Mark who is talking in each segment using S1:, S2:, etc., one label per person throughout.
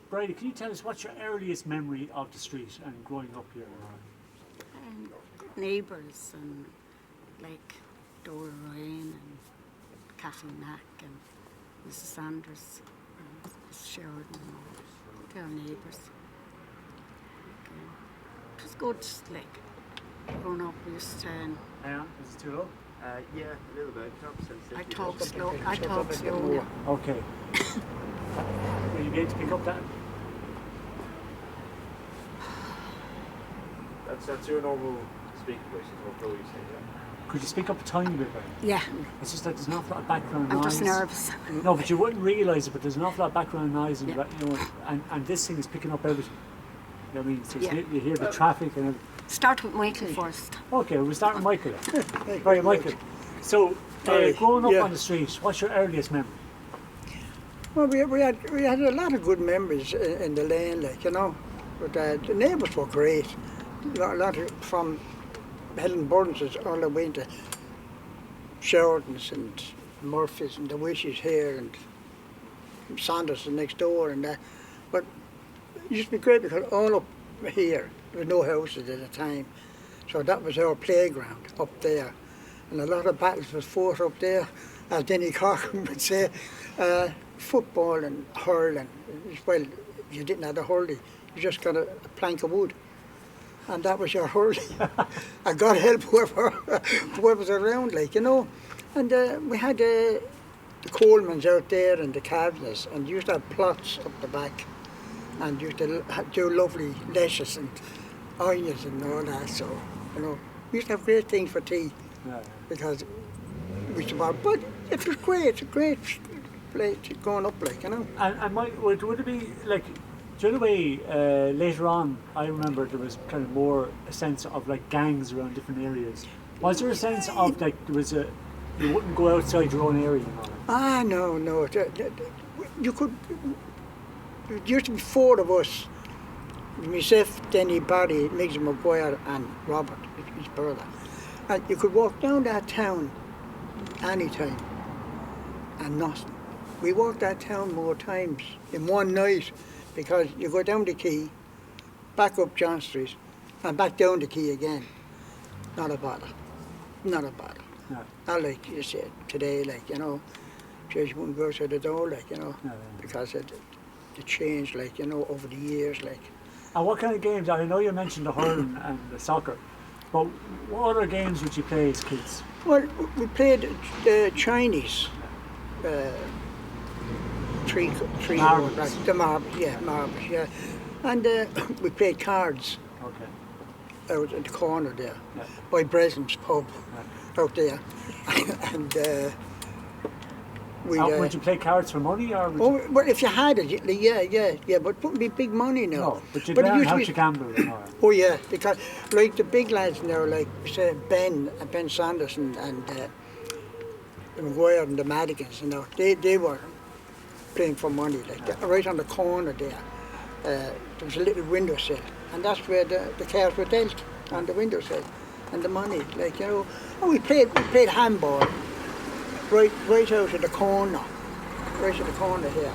S1: Bridie, can you tell us what's your earliest memory of the street and growing up here?
S2: Neighbours and like Dora Ryan and Kathy Mack and Mrs. Sanders and Mrs. Sheridan. They're neighbours. It was good, like growing up. We used to.
S1: Hang on, is it too low?
S3: Yeah, a little bit.
S2: I talk slow. I talk slowly.
S1: Okay. Will you be able to pick up that?
S3: That's your normal speaking voice, is what you say, yeah.
S1: Could you speak up a tiny bit, Bridie?
S2: Yeah,
S1: It's just that there's an awful lot of background
S2: I'm
S1: noise.
S2: just nervous.
S1: No, but you wouldn't realise it, but there's an awful lot of background noise, and,
S2: Yeah.
S1: you know, and this thing is picking up everything. You know what I mean? So
S2: Yeah.
S1: you hear the traffic and everything.
S2: Start with Michael first.
S1: Okay, we'll start with Michael. Right, Michael. So, growing up
S4: Yeah.
S1: on the street, what's your earliest memory?
S4: Well, we had a lot of good memories in the lane, like, you know. But the neighbours were great. A lot of, from Helen Burns all the way to Sheridans and Murphys and the Wishes here and Sanders next door and that. But it used to be great because all up here, there were no houses at the time. So that was our playground up there. And a lot of battles was fought up there, as Denny Corcoran would say. Football and hurling. Well, you didn't have a hurley, you just got a plank of wood. And that was your hurley. And God help whoever's around, like, you know. And we had the Colemans out there and the Cavaliers, and used to have plots up the back. And used to do lovely lettuce and onions and all that, so, you know. We used to have great things for tea, because we used to, but it was great, a great place going up, like, you know.
S1: And would it be like, do you know the way later on, I remember there was kind of more a sense of like gangs around different areas. Was there a sense of like there was you wouldn't go outside your own area and all that?
S4: No. You could, there used to be four of us, myself, Denny, Barry, Miggs McGuire and Robert, his brother. And you could walk down that town anytime and nothing. We walked that town more times in one night, because you go down the quay, back up John Street, and back down the quay again. Not a bother. Not a bother.
S1: No.
S4: Not like you said today, like, you know, you wouldn't go to the door, like, you know, because it changed, like, you know, over the years, like.
S1: And what kind of games? I know you mentioned the hurling and the soccer, but what other games would you play as kids?
S4: Well, we played the Chinese. Three
S1: Marbles.
S4: Right, the marbles, yeah. And we played cards out in the corner there, by Breslin's pub, out there. And
S1: would you play cards for money, or?
S4: Well, if you had it, yeah, but it wouldn't be big money now.
S1: No, but you learn how to gamble and all that.
S4: Oh yeah, because like the big lads now, like say Ben Sanderson and the McGuire and the Madigans, you know, they were playing for money, like that. Right on the corner there. There was a little window sill, and that's where the cards were dealt, on the window sill, and the money, like, you know. And we played handball, right out of the corner, here,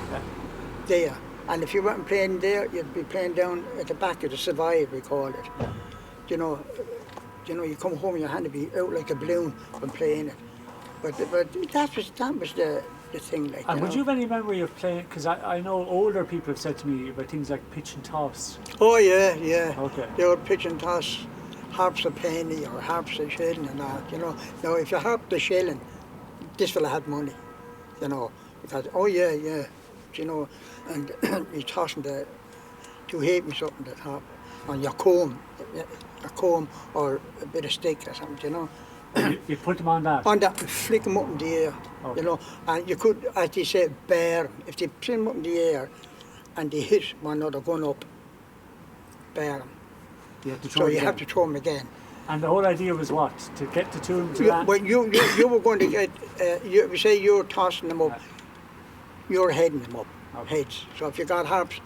S4: there. And if you weren't playing there, you'd be playing down at the back of the Survive, we called it. You know, you come home and your hand would be out like a balloon from playing it. But that was the thing, like.
S1: And would you have any memory of playing? Because I know older people have said to me about things like pitch and toss.
S4: Oh yeah.
S1: Okay.
S4: They would pitch and toss, harps a penny or harps a shilling and that, you know. Now if you harped a shilling, this fella had money, you know, because you know, and you tossing to hate me something that harp on your comb, or a bit of stick or something, you know.
S1: You put them on that?
S4: On that, and flick them up in the air, you know. And you could, as they say, bear them. If they put them up in the air and they hit one another going up, bear them. You have to throw them again.
S1: And the whole idea was what? To get the two of them to land?
S4: Well, you were going to get, we say you're tossing them up, you're heading them up, heads. So if you got harps,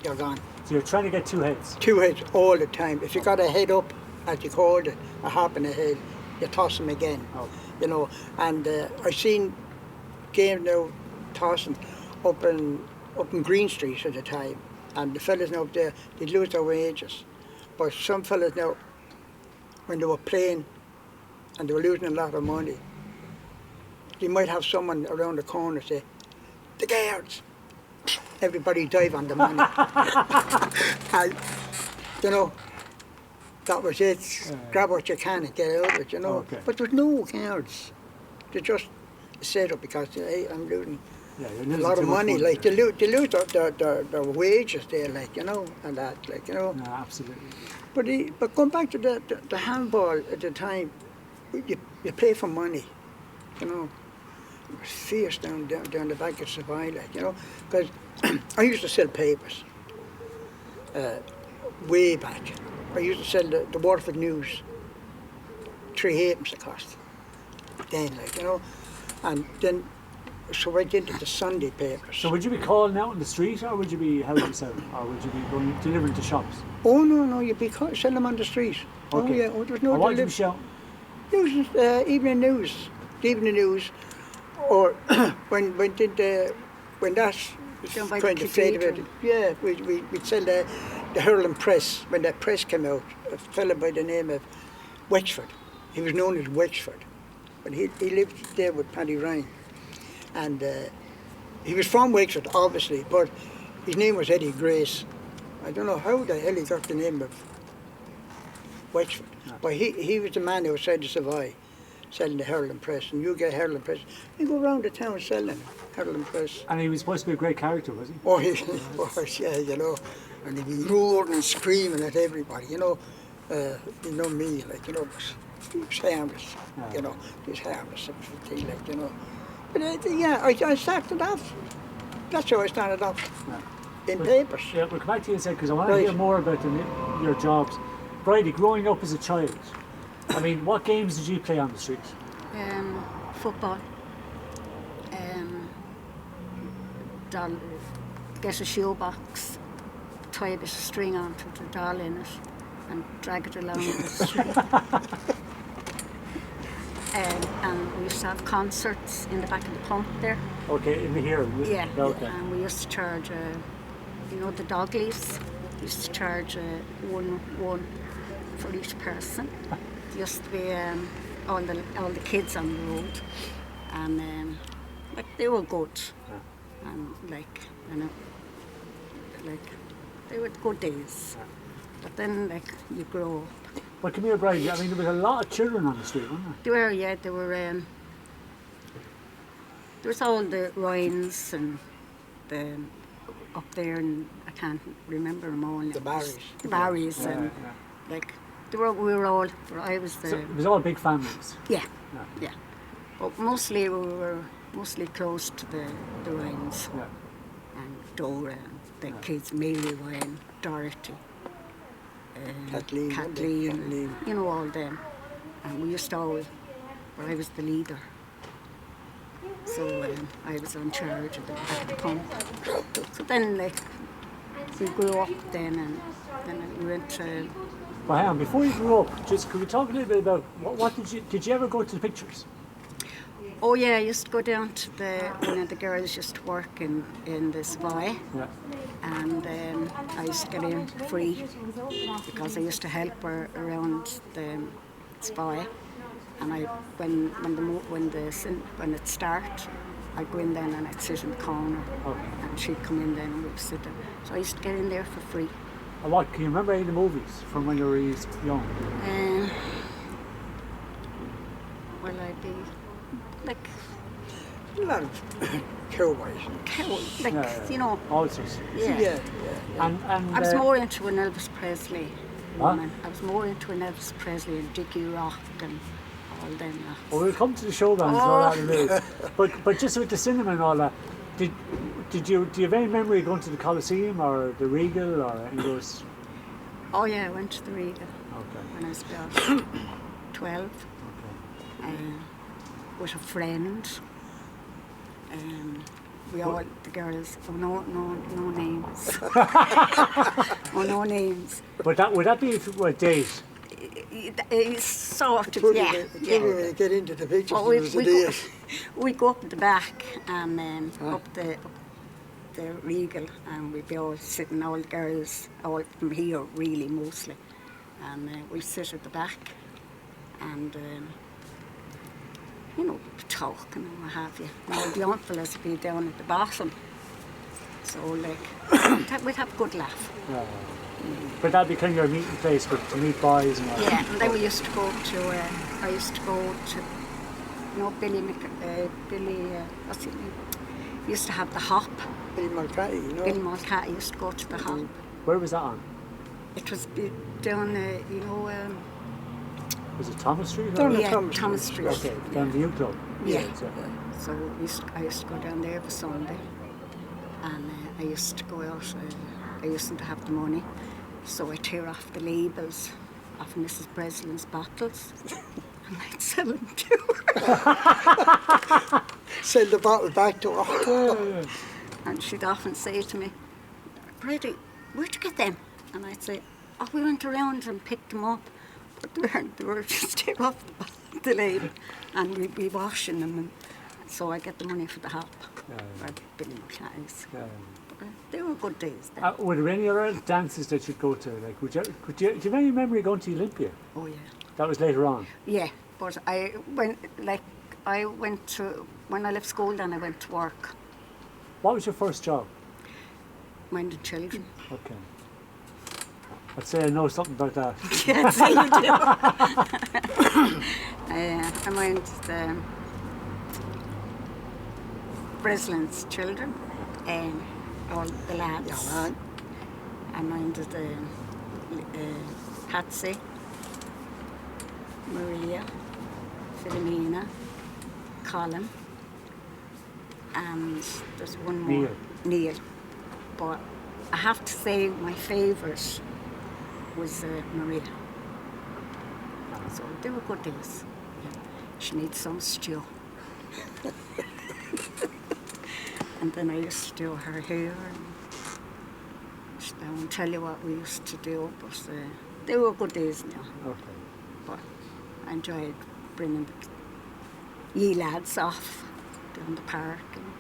S4: you're gone.
S1: So you're trying to get two heads?
S4: Two heads all the time. If you got a head up, as you called it, a harp and a head, you toss them again, you know. And I've seen games now tossing up in Green Street at the time, And the fellas now up there, they'd lose their wages. But some fellas now, when they were playing and they were losing a lot of money, they might have someone around the corner say, "The guards!" Everybody dive on the money. And, you know, that was it. Grab what you can and get out of it, you know.
S1: Okay.
S4: But there's no guards. They just set up because, hey, I'm losing
S1: Yeah, you're
S4: a
S1: losing
S4: lot
S1: too
S4: of
S1: much
S4: money. Like,
S1: there.
S4: they lose their wages there, like, you know, and that, like, you know.
S1: No, absolutely.
S4: But going back to the handball at the time, you play for money, you know. It was fierce down the back of Savoy, like, you know, because I used to sell papers way back. I used to sell the Waterford News, 3 halfpence it cost then, like, you know, and then so I went into the Sunday papers.
S1: So would you be calling out on the street, or would you be helping yourself, or would you be going delivering to shops?
S4: Oh no, you'd be sell them on the street. Oh
S1: Okay.
S4: yeah, there was no
S1: Or what would you be shouting?
S4: news, evening news, the evening news, or when that
S2: Down by
S4: was
S2: the
S4: kind of fade away.
S2: cathedral.
S4: Yeah, we'd sell the Hurling Press. When that press came out, a fella by the name of Wexford, he was known as Wexford, but he lived there with Paddy Ryan, and he was from Wexford obviously, but his name was Eddie Grace. I don't know how the hell he got the name of Wexford, but he was the man outside the Savoy selling the Hurling Press, and you get Hurling Press, you go around the town selling Hurling Press.
S1: And he was supposed to be a great character, was he?
S4: Oh, he was, yeah, you know, and he'd be roaring and screaming at everybody, you know me, like, you know, he was harmless, you know, he was harmless, thing, like, you know. But yeah, I started off, that's how I started off, in papers.
S1: Yeah, we'll come back to you in a second, because I want to
S4: Right.
S1: hear more about your jobs. Bridie, growing up as a child, I mean, what games did you play on the streets?
S2: Football. Doll, get a shoebox, tie a bit of string onto the doll in it, and drag it along the street. And we used to have concerts in the back of the pump there.
S1: Okay, in the here.
S2: Yeah.
S1: Okay.
S2: And we used to charge, you know, the dog leaves. We used to charge one for each person. There used to be all the kids on the road, and like they were good, and like, you know, like they were good days. But then, like, you grow up.
S1: But come here, Bridie, I mean, there was a lot of children on the street, wasn't there?
S2: There were, yeah, there were. There was all the Ryans and the up there, and I can't remember them all.
S4: The Barrys.
S2: The Barrys, and like we were all. I was the.
S1: So it was all big families.
S2: Yeah,
S1: Yeah.
S2: yeah. But mostly we were mostly close to the Ryans
S1: Yeah.
S2: and Dora and the kids, Amelia Ryan, Dorothy, Kathleen, you know, all them. And we used to always, well, I was the leader. So I was in charge of the pump. So then, like, we grew up then, and then we went to.
S1: But hang on, before you grew up, just could we talk a little bit about what did you ever go to the pictures?
S2: Oh yeah, I used to go down to one of the girls used to work in the Savoy,
S1: Yeah.
S2: and I used to get in free because I used to help her around the Savoy. And when it started, I'd go in then and I'd sit in the corner, and she'd come in then and we'd sit there. So I used to get in there for free.
S1: And what can you remember any of the movies from when you were young?
S2: Well, I'd be like,
S4: A lot of cowboys.
S2: like
S1: Yeah.
S2: you know,
S1: All sorts.
S2: yeah.
S1: And
S2: I was more into an Elvis Presley
S1: Huh?
S2: woman. I was more into an Elvis Presley and Dickie Rock and all them.
S1: Well, we'll come to the showgrounds and all that in a minute. But just with the cinema and all that, do you have any memory of going to the Coliseum or the Regal or any of those?
S2: Oh yeah, I went to the Regal
S1: Okay.
S2: when I was about 12
S1: Okay.
S2: with a friend. We all, the girls, no names. Oh, no names.
S1: But would that be a date?
S2: It's sort of,
S4: Before
S2: yeah.
S4: we get into the pictures,
S2: Well,
S4: there was a day.
S2: we go up the back and up the Regal, and we'd be all sitting, all the girls, all from here really mostly, and we sit at the back, and you know, talking and what have you. And all the young fellas would be down at the bottom, so like we'd have a good laugh.
S1: But that'd be kind of your meeting place to meet boys and all.
S2: Yeah, and then we used to go to, I used to go to, you know, what's his name? We used to have the hop.
S4: Billy Mulcahy, you know.
S2: Billy Mulcahy used to go to the hop.
S1: Where was that on?
S2: It was down, you know...
S1: Was it Thomas Street?
S4: Down
S2: yeah,
S4: Thomas
S2: Street.
S1: Okay, down the U Club.
S2: Yeah.
S1: So,
S2: So I used to go down there every Sunday, and I used to go out. I used to have the money, so I tear off the labels of Mrs. Breslin's bottles, and I'd sell them to her.
S4: Sell the bottle back to her.
S2: And she'd often say to me, "Bridie, where'd you get them?" And I'd say, "Oh, we went around and picked them up, but they were just take off the label, and we'd be washing them." And so I get the money for the hop, or Billy Mulcahy's. They were good days then.
S1: were there any other dances that you'd go to? Like, do you have any memory going to Olympia?
S2: Oh yeah.
S1: That was later on.
S2: Yeah, but when I left school, then I went to work,
S1: What was your first job?
S2: minding children.
S1: Okay. I'd say I know something about that.
S2: Yeah, so you do. I minded the Breslin's children, all the lads.
S4: Yeah, man.
S2: I minded Patsy, Maria, Philomena, Colin, and there's one more, Neil. But I have to say my favourite was Maria. So they were good days. She needs some stew. And then I used to do her hair. And I won't tell you what we used to do, but they were good days now.
S1: Okay.
S2: But I enjoyed bringing the ye lads off down the park. And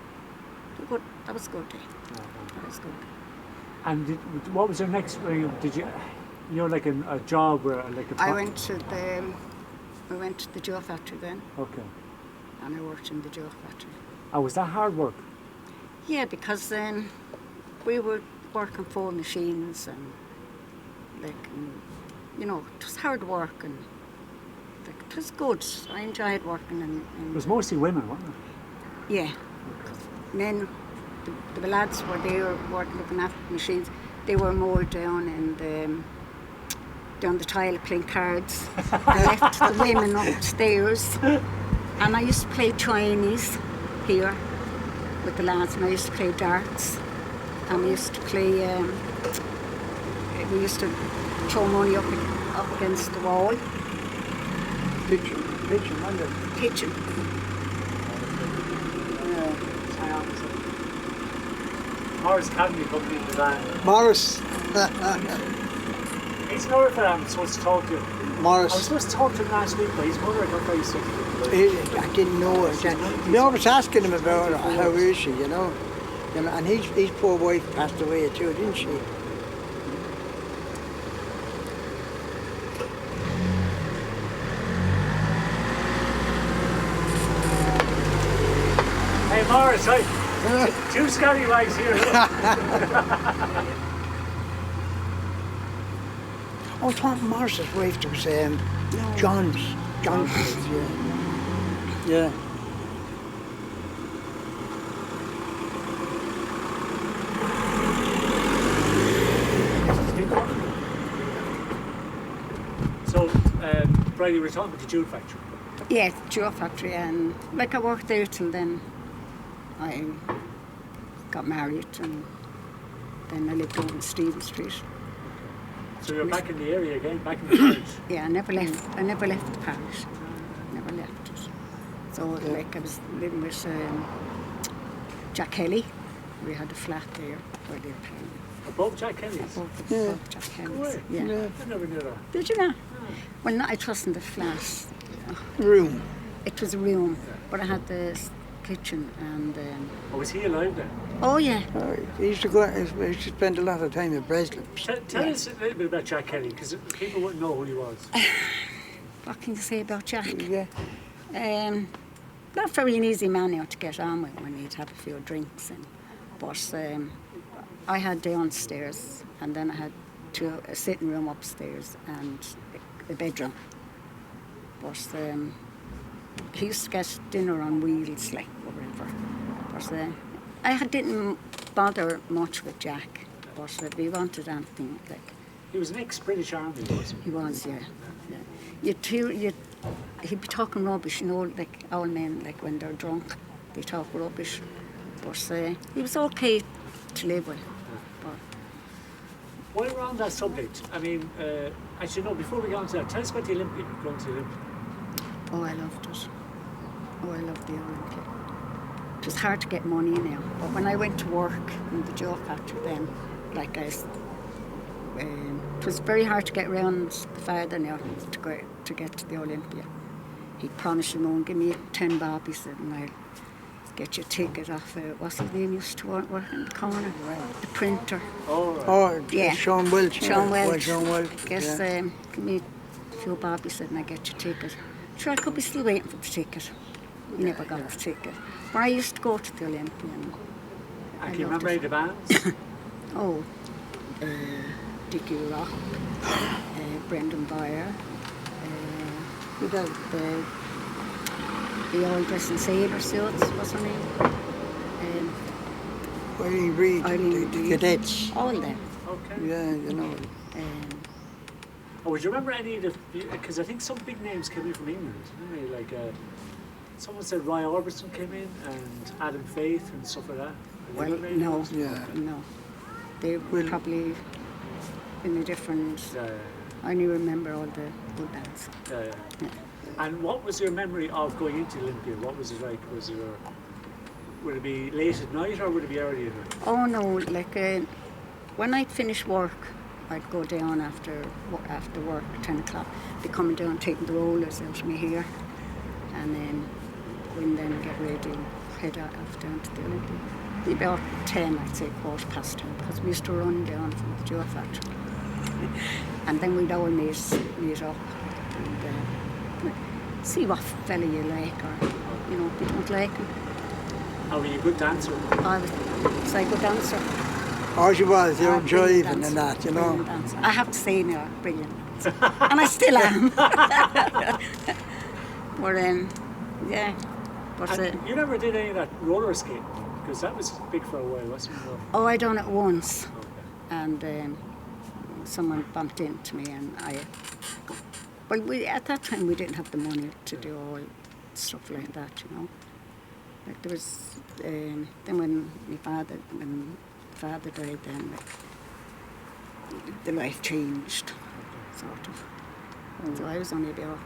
S2: that was a good day. That was good.
S1: And what was your next? Did you know, like a job or like a?
S2: We went to the jaw factory then.
S1: Okay.
S2: And I worked in the jaw factory.
S1: And was that hard work?
S2: Yeah, because we were working 4 machines and you know, it was hard work and it was good. I enjoyed working
S1: It was mostly women, wasn't it?
S2: Yeah. Men, the lads were there working, looking after the machines. They were more down in down the tile playing cards. I left the women upstairs. And I used to play Chinese here with the lads, and I used to play darts. And we used to play, we used to throw money up against the wall.
S4: Pitching, wasn't it?
S2: Pitching.
S1: Morris Academy company in the van.
S4: Morris.
S1: He's another fellow I'm supposed to talk to.
S4: Morris.
S1: I was supposed to talk to him last week, but his mother got very sick.
S4: I didn't know it. We always asking him about her, how is she, you know. And his poor wife passed away too, didn't she?
S1: Hey Morris, hi. 2 scallywags here.
S4: Oh, Tom Morris's wife, there was John's. John's wife, yeah. Yeah.
S1: So, Bridie, we're talking about the jute factory.
S2: Yeah, the jaw factory, and I worked there till then. I got married, and then I lived over in Stephen Street.
S1: So you're back in the area again, back in the parish.
S2: Yeah, I never left the parish. Never left it. So I was living with Jack Kelly. We had a flat there where they were paying.
S1: Above Jack Kelly's?
S2: Above Jack Kelly's. Yeah.
S1: I never knew that.
S2: Did you know? Well, no, it wasn't a flat.
S4: Room.
S2: It was a room, but I had the kitchen and.
S1: Oh, was he alive then?
S2: Oh yeah.
S4: He used to go. He used to spend a lot of time at Breslin.
S1: Tell us a little bit about Jack Kelly, because people wouldn't know who he was.
S2: What can you say about Jack?
S4: Yeah.
S2: Not very an easy man now to get on with when he'd have a few drinks. But I had downstairs, and then I had a sitting room upstairs and a bedroom. But he used to get dinner on wheels, like whatever. But I didn't bother much with Jack. But if he wanted anything, like
S1: He was an ex-British Army, wasn't he?
S2: he was, yeah. He'd be talking rubbish, like old men, like when they're drunk, they talk rubbish. But he was okay to live with. But
S1: While we're on that subject, I mean, actually no, before we get on to that, tell us about the Olympia, going to the Olympia.
S2: oh, I loved it. Oh, I loved the Olympia. It was hard to get money now, but when I went to work in the jaw factory then, like it was very hard to get around the father now to get to the Olympia. He'd promise, give me 10 bobbies and I'll get you a ticket off, what's his name, used to work in the corner, the printer.
S1: Oh, right.
S4: Oh,
S2: Yeah.
S4: Sean Welch.
S2: Sean Welch.
S4: Sean Welch.
S2: Guess,
S4: Yeah.
S2: give me a few bobbies and I get you a ticket. Sure, I could be still waiting for the ticket. We never got the ticket. But I used to go to the Olympia.
S1: And can you remember any of the bands?
S2: Oh, Dickie Rock, Brendan Byer,
S4: Who that?
S2: the old dressing sailor suits, what's her name?
S4: Eileen Reid.
S2: Eileen
S4: The
S2: Reid.
S4: cadets.
S2: All them.
S1: Okay.
S4: Yeah,
S1: Oh, would you remember any of the, because I think some big names came in from England, didn't they? Like, someone said Roy Orbison came in, and Adam Faith and stuff like that.
S2: Well,
S1: Remember any
S2: no,
S1: of those?
S4: Yeah.
S2: no. They were
S4: Well-
S2: probably in a different,
S1: Yeah,
S2: I only remember all the good bands.
S1: yeah, yeah. And what was your memory of going into Olympia? What was it like? Was it would it be late at night or would it be early at night?
S2: Oh no, like when I'd finish work, I'd go down after work, 10 o'clock, be coming down taking the rollers out of my hair, and then get ready and head off down to the Olympia. Be about 10, I'd say 10:15, because we used to run down from the jaw factory. And then we'd all meet up and see what fella you like, or, if you don't like him.
S1: How were you a good dancer?
S2: I was a good dancer.
S4: Oh, she was. They were
S2: Brilliant
S4: driving
S2: dancer,
S4: and that,
S2: brilliant dancer. I have to say now, brilliant dancer. And I still am. But, yeah. But,
S1: And you never did any of that roller skating? Because that was big for a while, wasn't it?
S2: oh, I done it once.
S1: Okay.
S2: And someone bumped into me and at that time we didn't have the money to do all stuff like that, Like there was, then when my father died then, the life changed, sort of. So I was only about,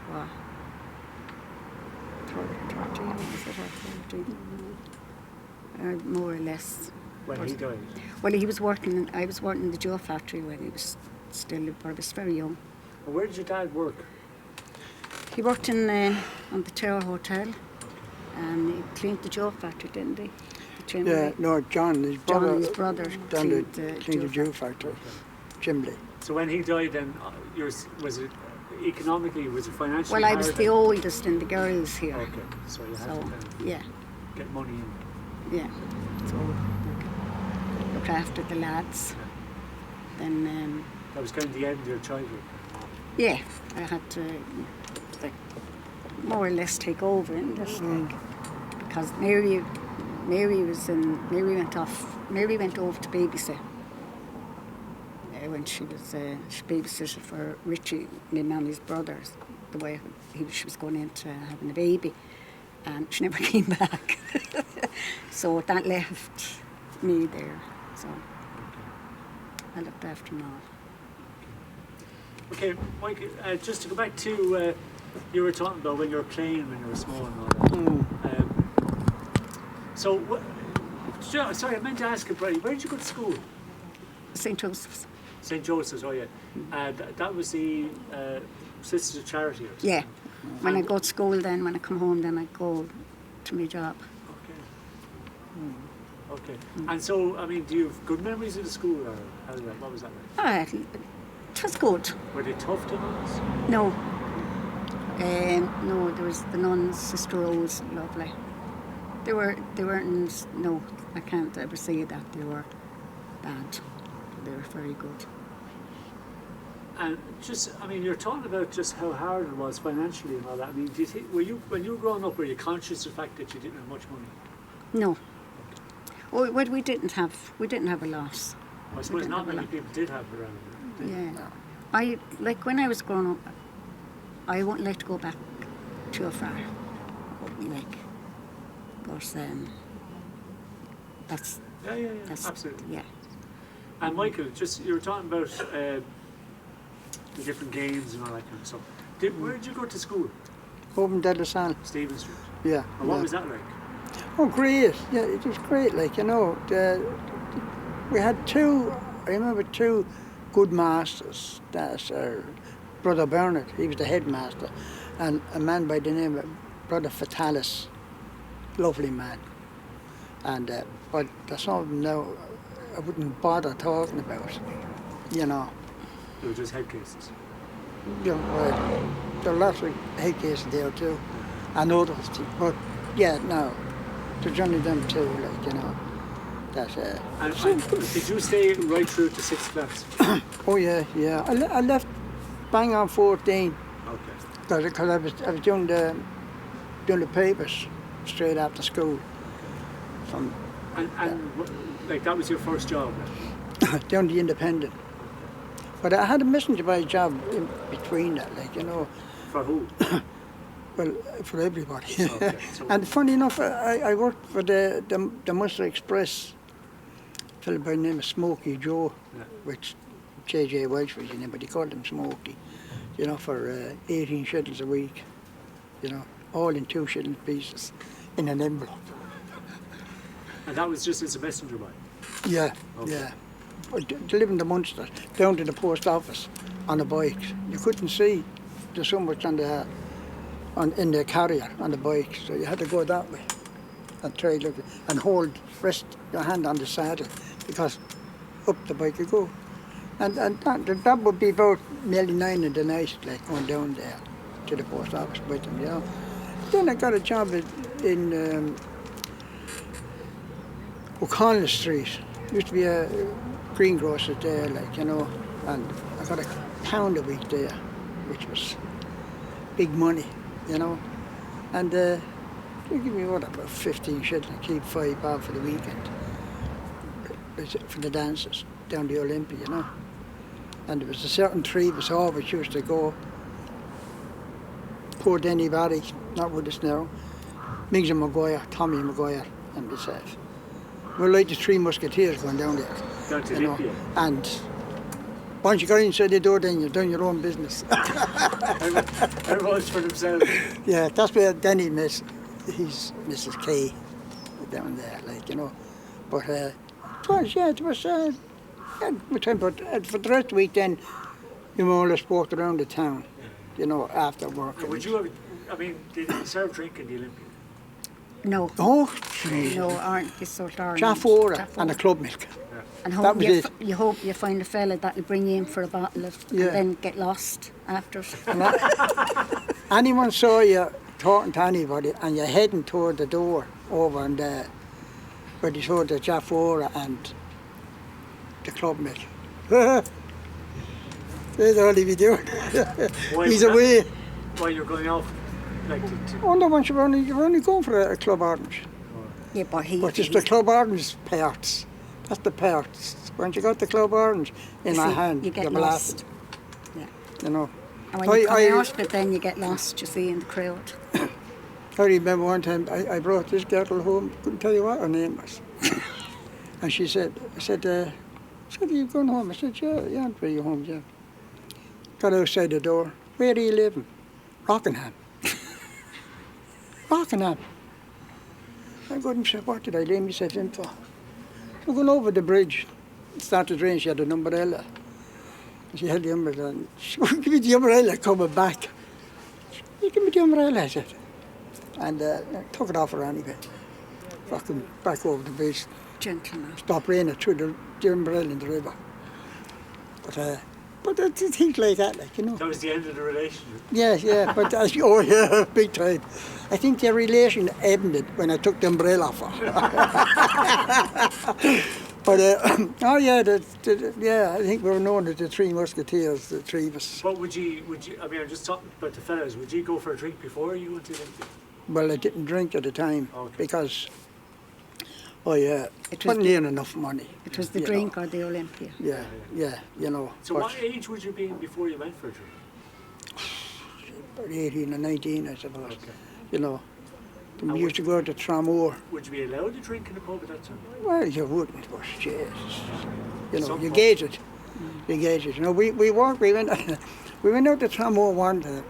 S2: 13, was it, or 14? More or less.
S1: When he died?
S2: Well, I was working in the jaw factory when he was still, but I was very young.
S1: Well, where did your dad work?
S2: He worked on the Tower Hotel, and he cleaned the jaw factory, didn't he? The chimney.
S4: Yeah, no, John, his
S2: John
S4: brother,
S2: and his brother
S4: done
S2: cleaned
S4: the Jew factory, Chimley.
S1: So when he died, then was it economically, was it financially?
S2: Well, I was
S1: hard
S2: the
S1: then?
S2: oldest in the girls here.
S1: Okay, so you had to
S2: So,
S1: kind of
S2: yeah,
S1: get money in.
S2: yeah. So, look after the lads. Then,
S1: That was kind of the end of your childhood.
S2: yeah, I had to, like, more or less take over in this, like, because Mary went over to babysit when she was she babysitted for Richie, my mommy's brothers, the way she was going into having a baby, and she never came back. So that left me there. So I looked after them all.
S1: Okay, Mike, just to go back to, you were talking about when you were playing when you were small and all that. Sorry, I meant to ask you, Bridie, where did you go to school?
S2: St. Joseph's.
S1: St. Joseph's, oh yeah. That was the Sisters of Charity. Or something.
S2: Yeah. When I go to school then, when I come home then I go to my job.
S1: Okay. Okay. And so, I mean, do you have good memories of the school, or what was that like?
S2: It was good.
S1: Were they tough to nuns?
S2: No. No, there was the nuns, Sister Rose, lovely. They weren't, no, I can't ever say that they were bad. They were very good.
S1: And just, I mean, you're talking about just how hard it was financially and all that. I mean, do you think, when you were growing up, were you conscious of the fact that you didn't have much money?
S2: No. Well, we didn't have a lot.
S1: I suppose not many people did have it around.
S2: Yeah. When I was growing up, I wouldn't like to go back too far. But that's
S1: Absolutely.
S2: Yeah.
S1: And Michael, just you were talking about the different games and all that kind of stuff. Where did you go to school?
S4: Over in Delisle.
S1: Stephen Street.
S4: Yeah.
S1: And what was that like?
S4: Oh, great. Yeah, it was great. We had I remember two good masters. That's Brother Bernard, he was the headmaster, and a man by the name of Brother Fatalis, lovely man. And but there's something now I wouldn't bother talking about,
S1: They were just head cases.
S4: There are lots of head cases there too, and others too. But no, there's only them two, That's
S1: And did you stay right through to 6th class?
S4: Oh yeah. I left bang on 14
S1: Okay.
S4: because I was doing the papers straight after school.
S1: That was your first job then?
S4: Doing the Independent. But I had a messenger boy job in between that,
S1: For who?
S4: Well, for everybody.
S1: Okay,
S4: And funny enough, I worked for the Munster Express, a fellow by the name of Smokey Joe, which J.J. Welch was his name, but he called him Smokey, for 18 shillings a week, all in 2 shilling pieces in an envelope.
S1: And that was just as a messenger boy?
S4: Yeah,
S1: Okay.
S4: yeah. But to live in the Munster, down to the post office on a bike, you couldn't see. There's so much in the carrier on the bike, so you had to go that way and try and rest your hand on the saddle, because up the bike you go. And that would be about nearly 9 in the night, going down there to the post office with them, Then I got a job in O'Connell Street. Used to be a greengrocer there, and I got £1 a week there, which was big money, And they give me about 15 shillings to keep 5 bob for the weekend for the dances down the Olympia, And there was a certain 3 of us always used to go. Poor Denny Barry, not with us now. Miggs and Maguire, Tommy Maguire, and myself. We're like the 3 musketeers going down there.
S1: Down to Olympia.
S4: And once you got inside the door, then you've done your own business.
S1: Everyone's for themselves.
S4: Yeah, that's where Denny met his Mrs. Kay down there, But it was good time. But for the rest of the week, then you more or less walked around the town, after work.
S1: And would you have, did you serve drink in the Olympia?
S2: No.
S4: Oh,
S2: No, aren't they sort of
S4: Chaffora and a club milk.
S2: And
S4: That was it.
S2: you hope you find a fella that'll bring you in for a bottle of, and then get lost after.
S4: Anyone saw you talking to anybody and you're heading toward the door over and where they showed the Chaffora and the club milk. That's all he be doing. He's away.
S1: While you're going off?
S4: Oh no, once you're only going for a club orange.
S2: Yeah, but
S4: it's the club orange parts. That's the parts. Once you got the club orange in my hand,
S2: you get
S4: you're
S2: lost. Yeah.
S4: And
S2: when you come out, but then you get lost, in the crowd.
S4: I remember one time I brought this girl home, couldn't tell you what her name was. And she said, are you going home? I said, yeah, I'm bringing you home, yeah. Got outside the door. Where are you living? Rockingham. Rockingham. I couldn't say, what did I lay myself in for? So going over the bridge, it started raining, she had an umbrella. She held the umbrella and she wouldn't give me the umbrella coming back. You give me the umbrella, I said. And I took it off her anyway. Fucking back over the bridge.
S2: Gentleman.
S4: Stop raining through the umbrella in the river. But it's things like that, like, you know.
S1: That was the end of the relationship.
S4: Yeah, but oh yeah, big time. I think their relation ended when I took the umbrella off her. But oh yeah, yeah, I think we were known as the Three Musketeers, the three of us.
S1: But would you? I mean, I'm just talking about the fellas. Would you go for a drink before you went to Olympia?
S4: Well, I didn't drink at the time because, oh yeah, it wasn't near enough money.
S2: It was the drink or the Olympia.
S4: Yeah, you know.
S1: So what age would you be before you went for a drink?
S4: About 18 or 19, I suppose.
S1: Okay.
S4: You know. We used to go to Tramore.
S1: Would you be allowed to drink in the pub at that time?
S4: Well, you wouldn't, but Jesus. You know,
S1: Some
S4: you
S1: pub.
S4: gauge it. You gauge it. You know, we went we went out to Tramore one,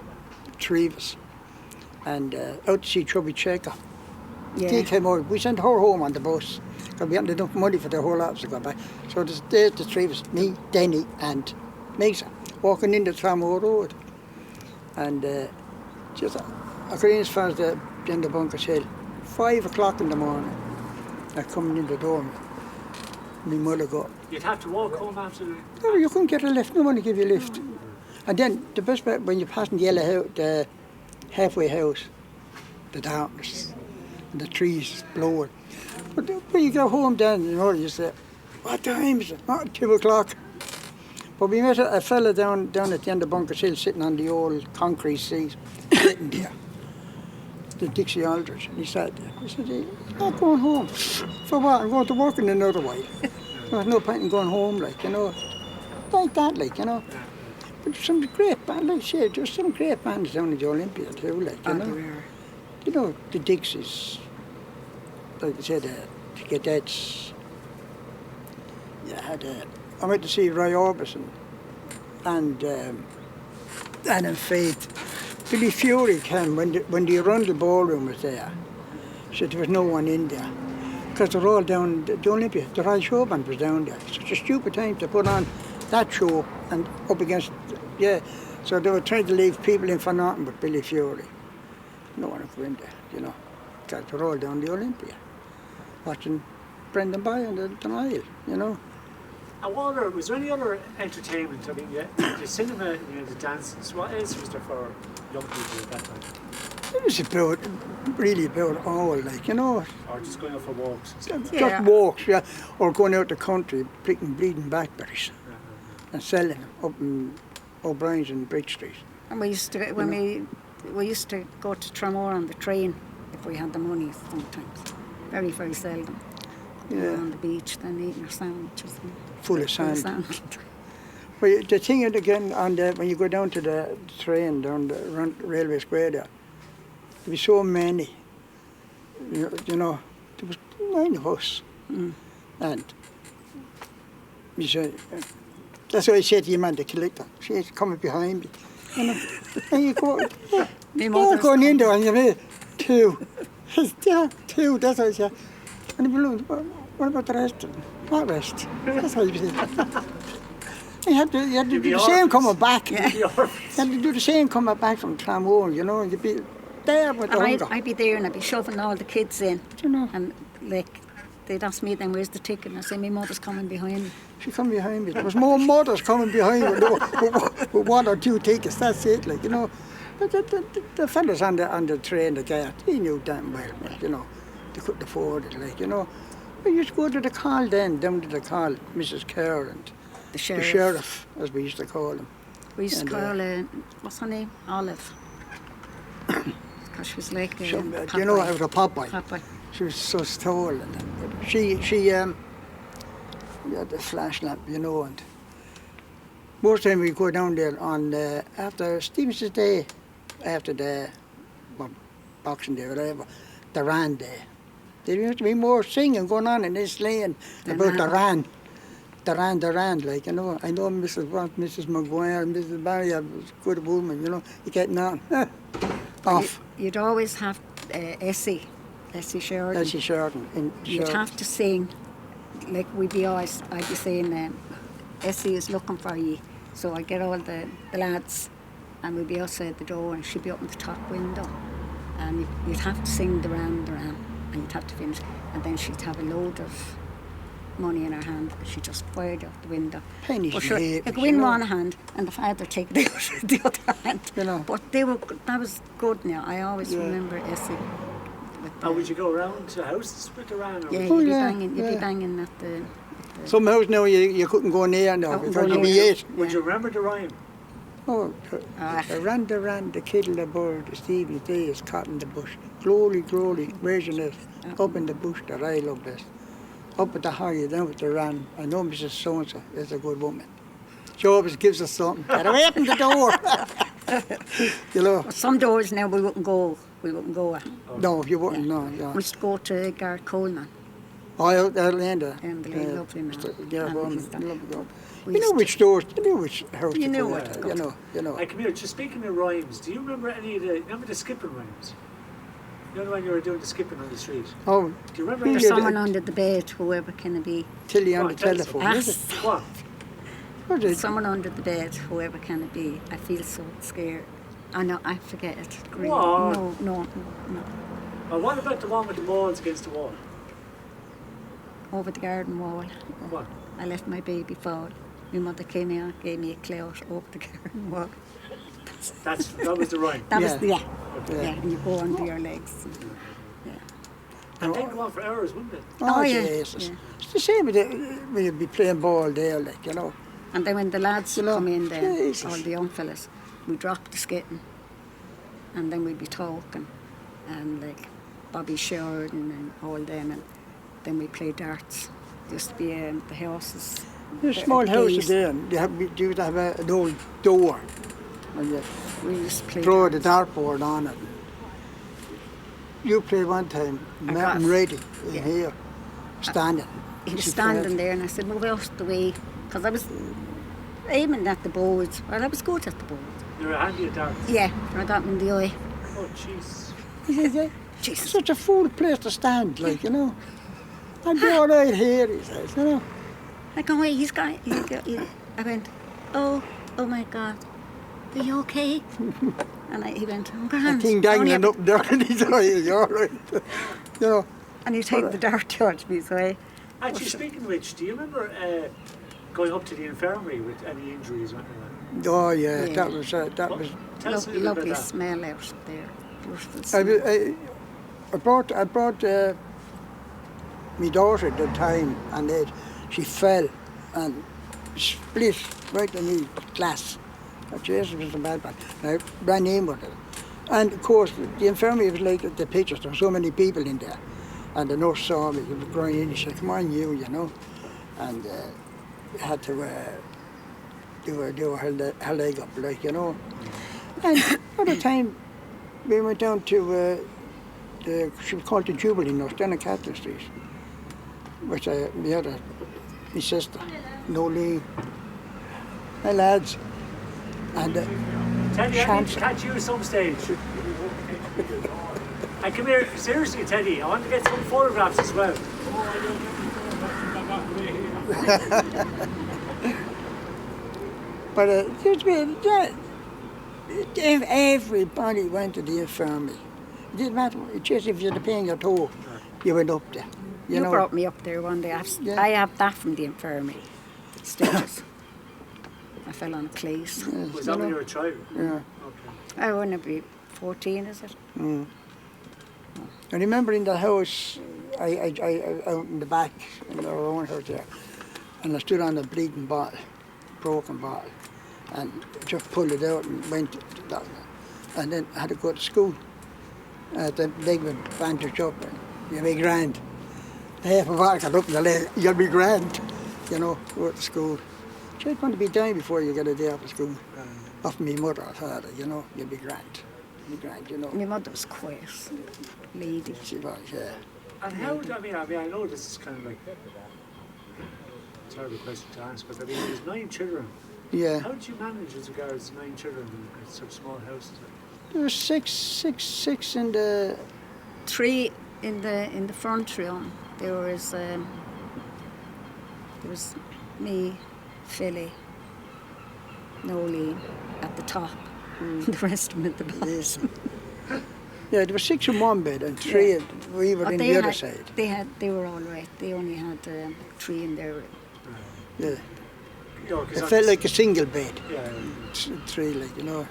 S4: three of us, and out to see Chubby Checker.
S2: Yeah.
S4: He came over. We sent her home on the bus because we hadn't enough money for the whole lot to go back. So there's the three of us, me, Denny, and Mesa, walking into Tramore Road, and just I got in as far as the end of Bunkers Hill. 5 o'clock in the morning, they're coming in the door. My mother got.
S1: You'd have to walk home after the...
S4: No, you couldn't get a lift. No one would give you a lift. And then the best part, when you're passing the yellow house, the halfway house, the darkness, and the trees blowing. But when you go home then, you know, you say, what time is it? Oh, 2 o'clock. But we met a fella down at the end of Bunkers Hill sitting on the old concrete seat, sitting there. The Dixie Aldrich. And he sat there. I said, "You're not going home." For what? I'm going to work in another while. There's no point in going home, like, you know. Like that, like, you know. But some great bands, like I said, there's some great bands down in the Olympia too, like, you know. You know, the Dixies, like I said, the Cadets. You had, I went to see Roy Orbison and in Faith. Billy Fury came when the Arundel Ballroom was there. So there was no one in there. Because they're all down the Olympia. The Royal Show Band was down there. Such a stupid time to put on that show and up against, yeah. So they were trying to leave people in for nothing but Billy Fury. No one would go in there, you know. Because they're all down the Olympia. Watching Brendan By on the Nile, you know.
S1: And was there any other entertainment? I mean, the cinema, you know, the dances. What else was there for young people at that time?
S4: It was really about all, like, you know.
S1: Or just going out for walks and stuff?
S4: Just walks, yeah. Or going out the country, picking bleeding blackberries and selling them up in O'Brien's and Bridge Street.
S2: And we used to, we used to go to Tramore on the train if we had the money sometimes. Very, very seldom.
S4: Yeah.
S2: On the beach, then eating our sandwiches.
S4: Full of sand. But the thing is, again, when you go down to the train, down the railway square there be so many. You know, there was 9 of us. And you say, that's what I said to your man, the collector. She's coming behind me. You know, and you go, you're going in there and you say, 2. Yeah, 2, that's what I said. And the balloons, what about the rest of them? What rest? That's how you say. You had to do the same coming back.
S2: Yeah.
S4: You had to do the same coming back from Tramore, you know, you'd be there with the hunger.
S2: I'd be there and I'd be shoving all the kids in.
S4: You know.
S2: And like, they'd ask me then, where's the ticket? And I say, my mother's coming behind me.
S4: She come behind me. There was more mothers coming behind me with 1 or 2 tickets, that's it, like, you know. But the fellas on the train, the guy, he knew damn well, you know, they couldn't afford it, like, you know. We used to go to the Coll then, down to the Coll, Mrs. Kerr and
S2: The sheriff.
S4: the sheriff, as we used to call him.
S2: We used to call what's her name? Olive. Because she was like
S4: You know, I was a Popeye.
S2: Popeye.
S4: She was so tall. And she had the flash lamp, you know, and most time we go down there on after Stevenson's Day, after the Boxing Day or whatever, the Ran Day. There used to be more singing going on in this lane about the Ran. The Ran, like, you know. I know Mrs. Maguire, Mrs. Barry was a good woman, you know. You getting on. Off.
S2: You'd always have Essie Sheridan.
S4: Essie Sheridan.
S2: You'd have to sing, like I'd be saying, Essie is looking for you. So I'd get all the lads and we'd be outside the door and she'd be up in the top window. And you'd have to sing the Ran, and you'd have to finish. And then she'd have a load of money in her hand. She just fired out the window.
S4: Pennies
S2: But
S4: you
S2: sure,
S4: hate,
S2: you go
S4: you
S2: in
S4: know.
S2: one hand and the father take it out with the other hand.
S4: You know.
S2: But that was good now. I always remember Essie.
S1: And would you go around to houses with the ran? Or
S2: Yeah,
S1: would
S2: you'd be
S4: yeah,
S2: banging. You'd be
S4: yeah.
S2: banging at the.
S4: Some house now you couldn't go near now
S2: Couldn't
S4: because
S2: go
S4: you'd be
S2: near.
S4: ate.
S1: Would you remember the rhyme?
S4: Oh,
S2: Ah.
S4: ran, the kittle, the bird, the Stevie Day is caught in the bush. Glory, where's your nest? Up in the bush that I love best. Up at the high, down with the ran. I know Mrs. So-and-so is a good woman. She always gives us something. Get away from the door. You know.
S2: Some doors now we wouldn't go. We wouldn't go at.
S4: No, you wouldn't, no.
S2: We used to go to Garth Coleman.
S4: Oh, out there, Linda.
S2: And the lovely man.
S4: Yeah,
S2: And
S4: woman,
S2: he's the-
S4: lovely girl.
S2: we
S4: You know
S2: used
S4: which doors, you know which house
S2: You
S4: to
S2: knew
S4: go
S2: where
S4: to,
S2: to go
S4: you know.
S1: I come here, just speaking of rhymes, do you remember any of remember the skipping rhymes? You know when you were doing the skipping on the street?
S4: Oh,
S1: Do you remember
S4: Yeah,
S2: There's
S1: any?
S4: yeah,
S2: someone under the bed, whoever can it be.
S4: Tilly on
S1: Go
S4: the
S1: on, tell us
S4: telephone,
S2: something.
S4: is it?
S1: What?
S4: What is it?
S2: Someone under the bed, whoever can it be. I feel so scared. I know, I forget it. Really.
S1: What?
S2: No.
S1: Well, what about the one with the balls against the wall?
S2: Over the garden wall.
S1: What?
S2: I left my baby fall. My mother came in and gave me a clout over the garden wall.
S1: That was the rhyme.
S2: That
S4: Yeah.
S2: was, yeah.
S4: Yeah.
S2: Yeah, and you go under your legs. Yeah.
S1: And they'd go on for hours, wouldn't it?
S2: Oh, yeah,
S4: Jesus.
S2: yeah.
S4: It's the same with when you'd be playing ball there, like, you know.
S2: And then when the lads
S4: You know,
S2: come in then,
S4: Jesus.
S2: all the young fellas, we drop the skitting and then we'd be talking and like Bobby Sheridan and all them, and then we play darts. Used to be the horses.
S4: There's
S2: the-
S4: small
S2: the
S4: houses
S2: geese.
S4: there, and you used to have an old door, and you
S2: We used to play
S4: throw the
S2: darts.
S4: dartboard on it. You played one time,
S2: I
S4: Martin
S2: got-
S4: Brady, in
S2: yeah.
S4: here, standing.
S2: He was
S4: She
S2: standing
S4: played.
S2: there and I said, move out the way, because I was aiming at the boards. Well, I was good at the board.
S1: You were handy at darts.
S2: Yeah, I got him in the eye.
S1: Oh, jeez.
S4: He says, "It's
S2: Jesus.
S4: such a fool place to stand, like, you know. I'll be all right here," he says, you know.
S2: I go, wait, he's got, I went, oh my God, are you okay? And he went, I'm
S4: A
S2: grand.
S4: thing
S2: Only
S4: dangling
S2: a-
S4: up there, and he's all right, you're all right. You know.
S2: And he take the dart towards me, so I,
S1: Actually, speaking of which, do you remember going up to the infirmary with any injuries or anything like that?
S4: Oh yeah,
S2: Yeah.
S4: that was
S1: Tell us a little
S2: lovely
S1: bit about
S2: smell out there. Beautiful
S4: I,
S2: smell.
S4: I brought my daughter at the time, and she fell and split right in the glass. Oh, Jesus, it was a bad one. I ran in with it. And of course, the infirmary was like the pictures. There were so many people in there. And the nurse saw me, he was crying in, he said, come on, you know. And had to do her leg up, like, you know. And at the time, we went down to, she was called the Jubilee Nurse, down on Catherine Street, which we had my sister, Nolene, my lads, and
S1: Teddy, I need to
S4: Shanson.
S1: catch you at some stage. And come here, seriously, Teddy, I want to get some photographs as well.
S4: But everybody went to the infirmary. It didn't matter, just if you had paying your toll, you went up there.
S2: You
S4: know.
S2: brought me up there one day.
S4: Yeah.
S2: I have that from the infirmary. Stitches. I fell on a place.
S1: Was that when you were a child?
S4: Yeah.
S1: Okay.
S2: I wouldn't be 14, is it?
S4: I remember in the house, I out in the back, in our own house there, and I stood on a bleeding bottle, broken bottle, and just pulled it out and went to the doctor. And then I had to go to school. The leg would bandage up, and you'll be grand. Half a bottle got up in the leg, you'll be grand, you know, go to school. You're going to be dying before you get a day off of school. Off me mother or father, you know, you'll be grand. Be grand, you know.
S2: My mother was quiet lady.
S4: She was, yeah.
S1: And how, I know this is kind of like a terrible question to ask, but there's 9 children.
S4: Yeah.
S1: How did you manage as regards 9 children in such small houses?
S4: There was six in the.
S2: 3 in the front room. There was me, Philly, Nolene at the top. The rest of them at the bottom.
S4: Yeah, there were 6 in one bed and 3
S2: Yeah.
S4: we were in the other side.
S2: They were all right. They only had 3 in their room.
S4: Yeah.
S1: No, 'cause
S4: It felt like a single bed.
S1: Yeah.
S4: 3, like, you know.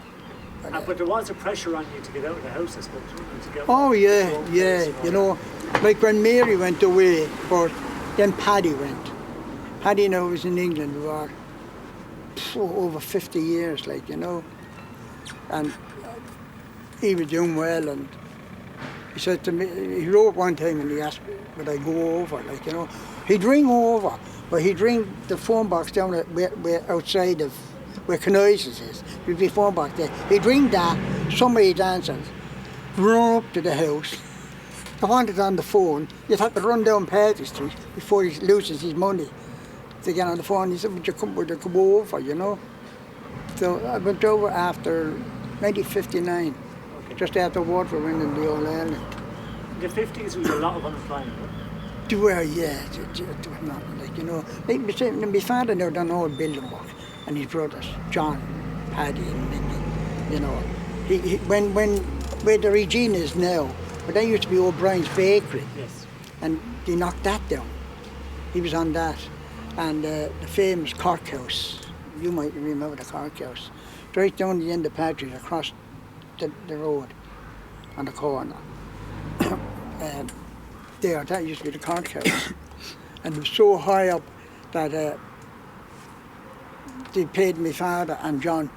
S1: But there was a pressure on you to get out of the house, I suppose. To get
S4: Oh,
S1: out
S4: yeah,
S1: of your own
S4: yeah.
S1: place and all
S4: You
S1: that.
S4: know, like when Mary went away, but then Paddy went. Paddy now was in England for over 50 years, like, you know. And he was doing well, and he said to me, he wrote one time and he asked me, would I go over, like, you know. He'd ring over, but he'd ring the phone box down at where outside of where Canoises is. There'd be a phone box there. He'd ring that, somebody'd answer, run up to the house. If I wanted on the phone, you'd have to run down Bridie Street before he loses his money to get on the phone. He said, would you come over, you know? So I went over after 1959, just after Waterford winning the All Ireland.
S1: In the 50s, there was a lot of unemployment.
S4: There were, yeah, there was nothing, like, you know. Like my father now done all building work, and his brothers, John, Paddy and Mickey, you know. Where the Regina is now, but that used to be O'Brien's Bakery,
S1: Yes.
S4: and they knocked that down. He was on that. And the famous Cork House, you might remember the Cork House, right down the end of Patrick's, across the road on the corner. There, that used to be the Cork House. And it was so high up that they paid my father and John,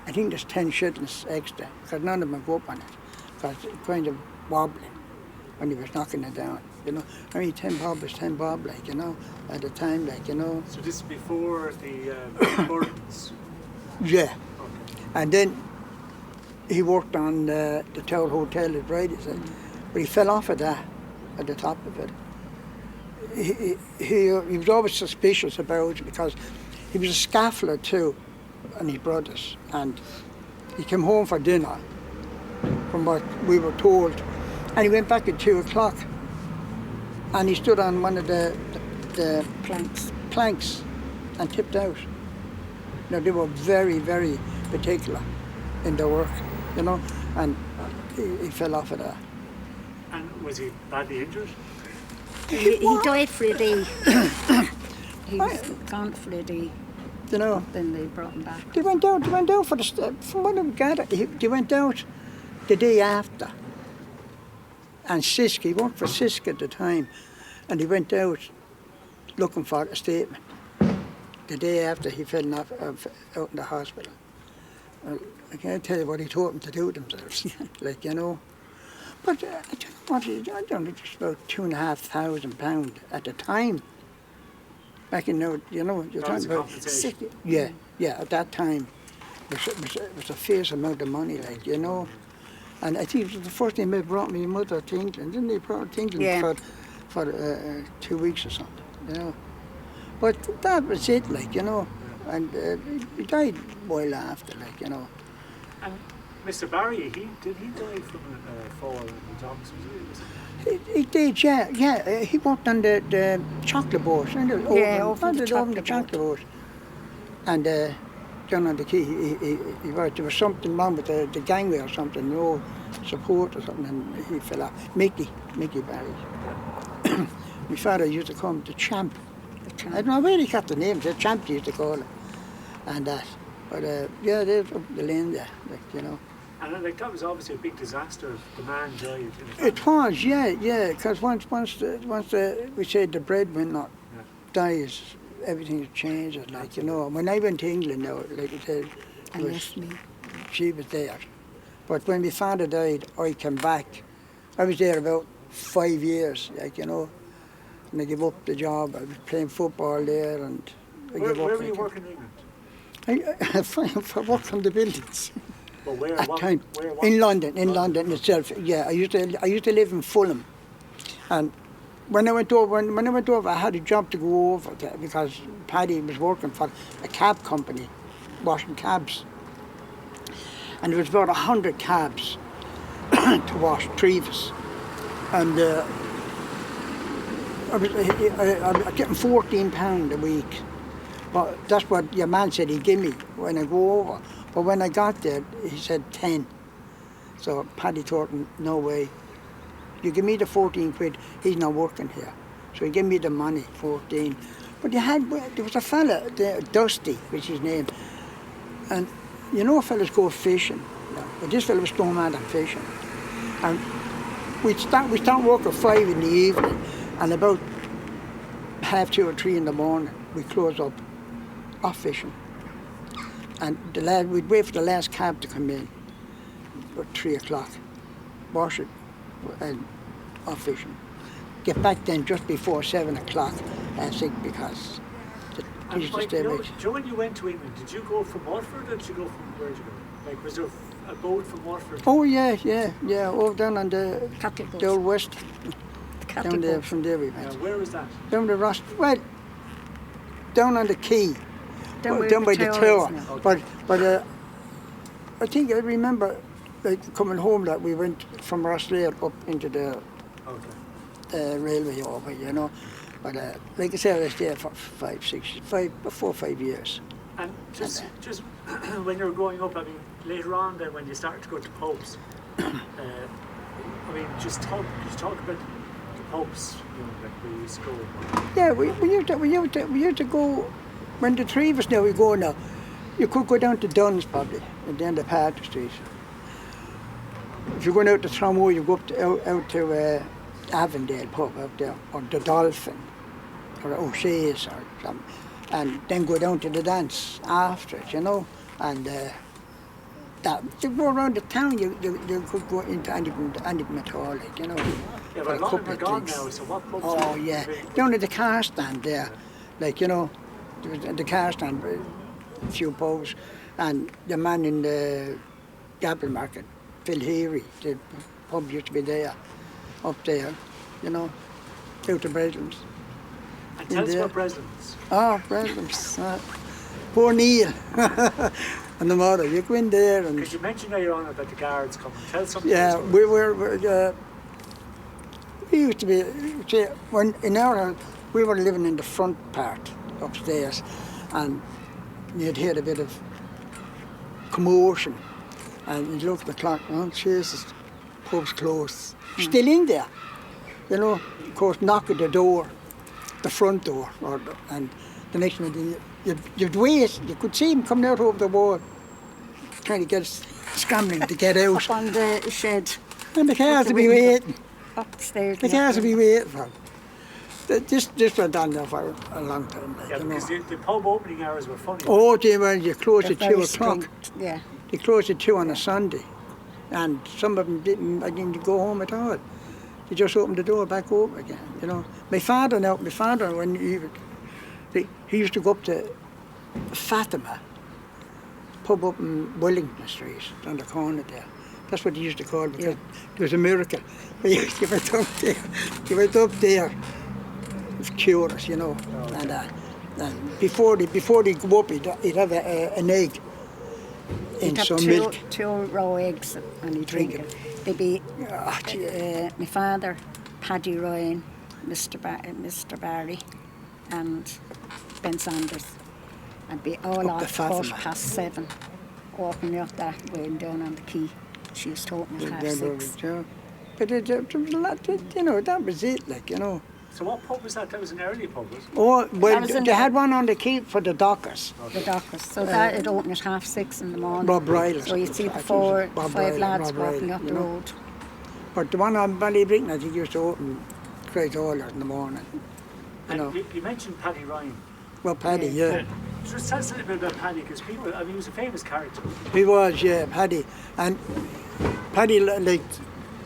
S4: I think there's 10 shillings extra, because none of them go up on it, because it kind of wobbling when he was knocking it down, you know. I mean, 10 bob is 10 bob, like, you know, at the time, like, you know.
S1: So this is before the Burdens.
S4: Yeah.
S1: Okay.
S4: And then he worked on the Tower Hotel at Bridie, but he fell off of that, at the top of it. He was always suspicious about it because he was a scaffold too, and his brothers. And he came home for dinner, from what we were told, and he went back at 2 o'clock. And he stood on one of the planks and tipped out. Now they were very, very particular in their work, you know, and he fell off of that.
S1: And was he badly injured?
S2: He died for a day. He was gone for a day.
S4: You know,
S2: Then they brought him back.
S4: they went out for the, from what I've gathered, they went out the day after. And Sisk, he worked for Sisk at the time, and he went out looking for a statement. The day after he fell out in the hospital. Well, I can't tell you what he told them to do themselves, like, you know. But I don't know, just about £2,500 at the time. Back in, you know, you're
S1: That was
S4: talking
S1: a
S4: about
S1: compensation.
S4: yeah, at that time, it was a fierce amount of money, like, you know. And I think it was the first time they brought my mother to England, didn't they? Brought her to England for 2 weeks or something, you know. But that was it, like, you know. And he died a while after, like, you know.
S1: And Mr. Barry, did he die from a fall in the docks?
S4: He did, yeah. He worked on the chocolate boat.
S2: Over the
S4: chocolate boat. And down on the quay, there was something wrong with the gangway or something, no support or something, and he fell off. Mickey Barry. My father used to call him the Champ. I don't know where he got the name, the Champ he used to call him. And that. But yeah, there's up the lane there, like, you know.
S1: And like, that was obviously a big disaster. The man died.
S4: It was, yeah, because once we said the breadwinner dies, everything changes, like, you know. When I went to England now, like I said, she was there. But when my father died, I came back. I was there about 5 years, like, you know. And I gave up the job. I was playing football there, and I gave up.
S1: Where were you working in England?
S4: I worked on the buildings.
S1: Well, where?
S4: At
S1: What?
S4: time
S1: Where? What?
S4: in London itself. Yeah, I used to live in Fulham, and when I went over, I had a job to go over there because Paddy was working for a cab company, washing cabs, and there was about 100 cabs to wash, Trevis, and I was getting £14 a week. But that's what your man said he'd give me when I go over. But when I got there, he said 10. So Paddy thought, no way. you give me the 14 quid, he's not working here. So he gave me the money, 14. But there was a fella there, Dusty, which is his name, and you know fellas go fishing, but this fella was going mad and fishing. And we start work at 5 in the evening, and about 2:30 or 3 in the morning, we close up off fishing. And we'd wait for the last cab to come in, about 3 o'clock, wash it, and off fishing. Get back then just before 7 o'clock, I think, because
S1: And like, you know, when you went to England, did you go from Waterford or did you go from, where did you go? Like, was there a boat from Waterford?
S4: Oh yeah, over down on the old west, down there, from there we went.
S1: Where was that?
S4: Down the Ross, well, down on the quay, down by the tower.
S1: Okay.
S4: But I think I remember, like, coming home that we went from Rosslare up into the railway over, you know. But like I said, I was there for 4 or 5 years.
S1: And just when you were growing up, I mean, later on then when you started to go to pubs, I mean, could you talk about the pubs, you know, like where you used to go?
S4: Yeah, we used to go, when the three of us now, we go now, you could go down to Dunn's probably, and then to Barrack Street. If you're going out to Tramore, you go up out to Avondale pub out there, or the Dolphin, or O'Shea's or something, and then go down to the dance after it, you know, and to go around the town, you could go into anything at all, like, you know.
S1: Yeah, but a lot of them are gone now, so what pubs?
S4: Oh yeah, down at the car stand there, like, you know, there was the car stand, a few pubs, and the man in the Gabble Market, Phil Heary, the pub used to be there, up there, you know, out to Breslin's.
S1: And tell us about Breslin's.
S4: Oh, Breslin's. Poor Neil and the mother. You go in there and...
S1: Because you mentioned earlier on about the guards coming. Tell us something.
S4: Yeah, we used to be... When in our house, we were living in the front part upstairs, and you'd hear a bit of commotion, and you'd look at the clock, oh Jesus, pub's closed. Still in there, you know. Of course, knock at the door, the front door, and the next minute you'd wait. You could see him coming out over the wall, trying to scrambling to get out.
S2: Up on the shed.
S4: And the cars would be waiting.
S2: Upstairs.
S4: The cars would be waiting for him. This went on there for a long time. Like,
S1: Yeah,
S4: you know.
S1: because the pub opening hours were funny.
S4: Oh, they were. You closed at 2 o'clock.
S2: Strict, yeah.
S4: They closed at 2 on a Sunday, and some of them didn't go home at all. They just opened the door back open again, you know. My father, when he used to go up to Fatima, pub up in Wellington Street, on the corner there. That's what he used to call it, because it was a miracle. He went up there, it was curious, you know. And before they go up, he'd have an egg in some milk.
S2: Two raw eggs and he'd drink it. They'd be my father, Paddy Ryan, Mr. Barry, and Ben Sanders. And be all
S4: Up
S2: off
S4: the
S2: 7:15, walking up that way and down on the quay. She was open at 6:30.
S4: But there was a lot, you know, that was it, like, you know.
S1: So what pub was that? That was an early pub, was it?
S4: Oh, well,
S2: was in
S4: they
S2: the-
S4: had one on the quay for the dockers.
S2: The Dockers. So that it opened at 6:30 in the morning.
S4: Rob Riley.
S2: So you'd see the
S4: I think it was
S2: 5 lads
S4: Rob
S2: walking
S4: Riley,
S2: up
S4: you
S2: the
S4: know.
S2: road.
S4: But the one on Ballybricken, I think, used to open quite early in the morning. You
S1: And
S4: know.
S1: you mentioned Paddy Ryan.
S4: Well, Paddy, yeah.
S1: Just tell us a little bit about Paddy, because people, I mean, he was a famous character.
S4: He was, yeah, Paddy. And Paddy liked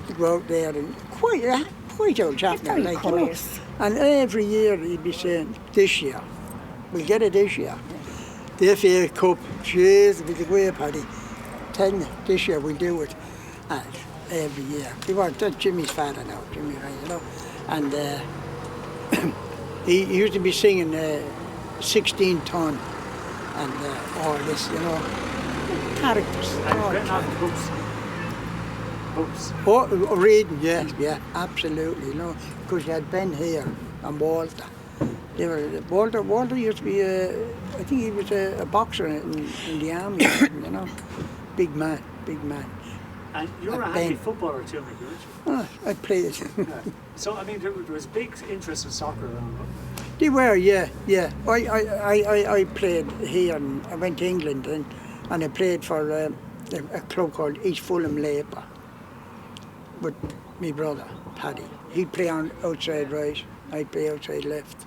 S4: to go out there and quite old chap now,
S2: Very
S4: like, you know.
S2: quiet.
S4: And every year he'd be saying, this year, we'll get it this year. The FA Cup, jeez, we could go here, Paddy. Tell me, this year we'll do it. And every year. He was, that's Jimmy's father now, Jimmy Ryan, you know. And he used to be singing 16 ton and all this, you know. Characters.
S1: And
S4: all
S1: written on
S4: characters.
S1: books.
S4: Oh, reading, yeah, absolutely, you know, because you had Ben here and Walter. They were, Walter used to be, I think he was a boxer in the army, you know, big man.
S1: And you were a handy footballer too, maybe, weren't you?
S4: I played.
S1: Yeah. So, I mean, there was big interest in soccer around, wasn't there?
S4: They were, yeah. I played here, and I went to England, and I played for a club called East Fulham Labour with my brother, Paddy. He'd play on outside right, I'd play outside left,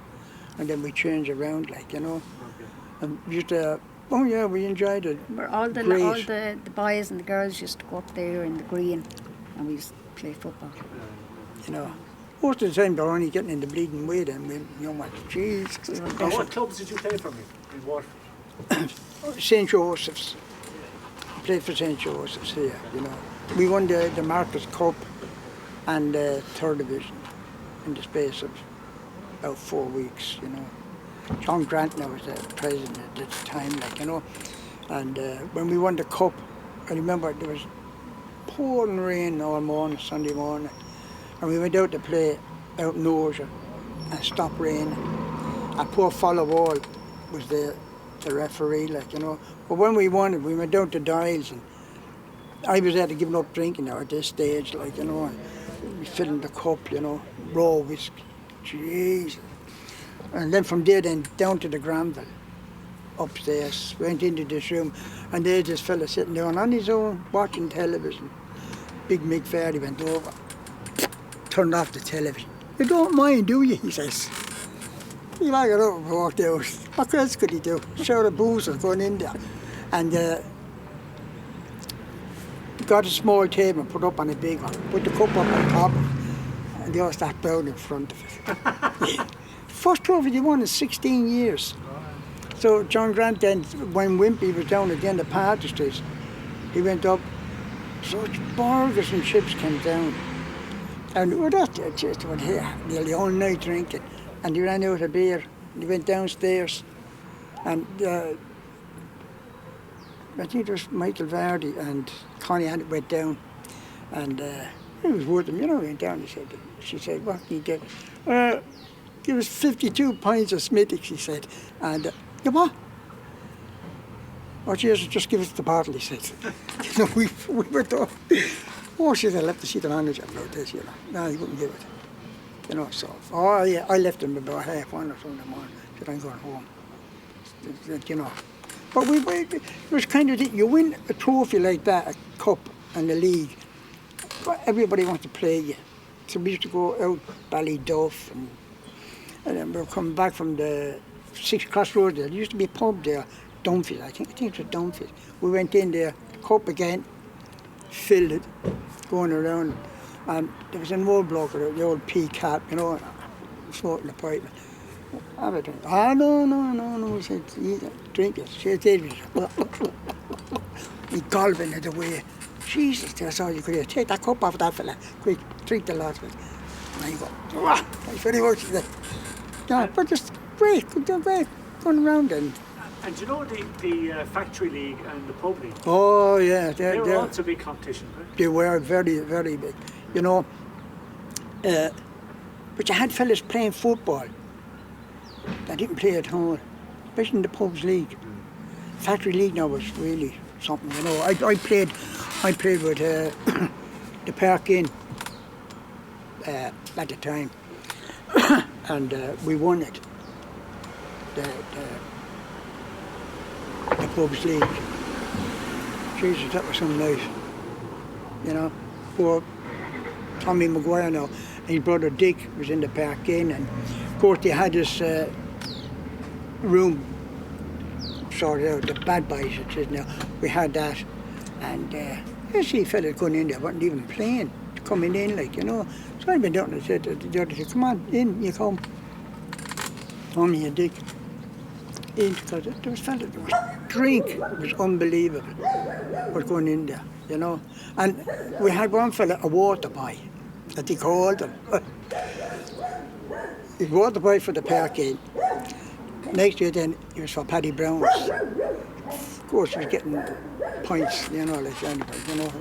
S4: and then we changed around, like, you know.
S1: Okay.
S4: And we used to, we enjoyed it.
S2: Where all the boys and the girls used to go up there in the green, and we used to play football.
S4: You know, most of the time they're only getting in the bleeding way, and we, you know what, jeez.
S1: And what clubs did you play for me in Waterford?
S4: St. Joseph's. Played for St. Joseph's here, you know. We won the Marcus Cup and third division in the space of about 4 weeks, you know. John Grant now was the president at the time, like, you know. And when we won the cup, I remember there was pouring rain all morning, Sunday morning, and we went out to play out in Olympia and it stopped raining. And poor Follow Wall was the referee, like, you know. But when we won it, we went down to Dials, and I was there to giving up drinking now at this stage, like, you know, and we filling the cup, you know, raw whiskey. Jeez. And then from there then down to the Granville, upstairs, went into this room, and there's this fella sitting down on his own, watching television. Big Mick Ferry went over, turned off the television. "You don't mind, do you?" he says. He got up and walked out. What else could he do? Shout of booze was going in there. And got a small table and put up on a big one, put the cup up on top, and they all started bowing in front of it. First trophy they won in 16 years. So John Grant then, when Wimpy was down at the end of Barrack Street, he went up, such burgers and chips came down. And well, that just went here, nearly all night drinking. And he ran out of beer. He went downstairs, and I think it was Michael Vardy and Connie had went down, and it was worth him, you know. He went down. She said, "What can you get?" Give us 52 pints of Smithwick, she said, and you what? "Oh, Jesus, just give us the bottle," he said. You know, we were done. Oh, she said, "I'll have to see the manager about this," you know. No, he wouldn't give it. You know, so, yeah, I left him about 1:30 or so in the morning. Said, "I'm going home." You know. But it was kind of, you win a trophy like that, a cup and a league, but everybody wants to play you. So we used to go out Ballyduff, and then we were coming back from the 6 Crossroads. There used to be a pub there, Dunphy's, I think it was Dunphy's. We went in there, cup again, filled it, going around. And there was an old bloke with the old pea cap, you know, smoking the pipe. "Have a drink." "Ah, no," he said, "drink it." She said, he gulping it away. Jesus, that's all you could hear. "Take that cup off that fella, quick, drink the lot of it." And I go, "Wah, thanks very much." Yeah, but just great, going around and.
S1: And do you know the Factory League and the Pub League?
S4: Oh, yeah.
S1: They were also big competition, right?
S4: They were very, very big, you know. But you had fellas playing football that didn't play at home, especially in the Pubs League. Factory League now was really something, you know. I played with the Park Inn at the time, and we won it. The Pubs League. Jesus, that was some night. You know, poor Tommy Maguire now, and his brother Dick was in the Park Inn, and of course they had this room sorted out, the bad boys it is now. We had that, and I see fellas going in there, wasn't even playing, coming in, like, you know. So I went down and said to the other, "Come on, in, you come." Tommy and Dick. Because there was fellas, there was drink, it was unbelievable what going in there, you know. And we had one fella, a water boy, that they called him. He was water boy for the Park Inn. Next year then, he was for Paddy Brown's. Of course, he was getting points, you know, like anybody, you know.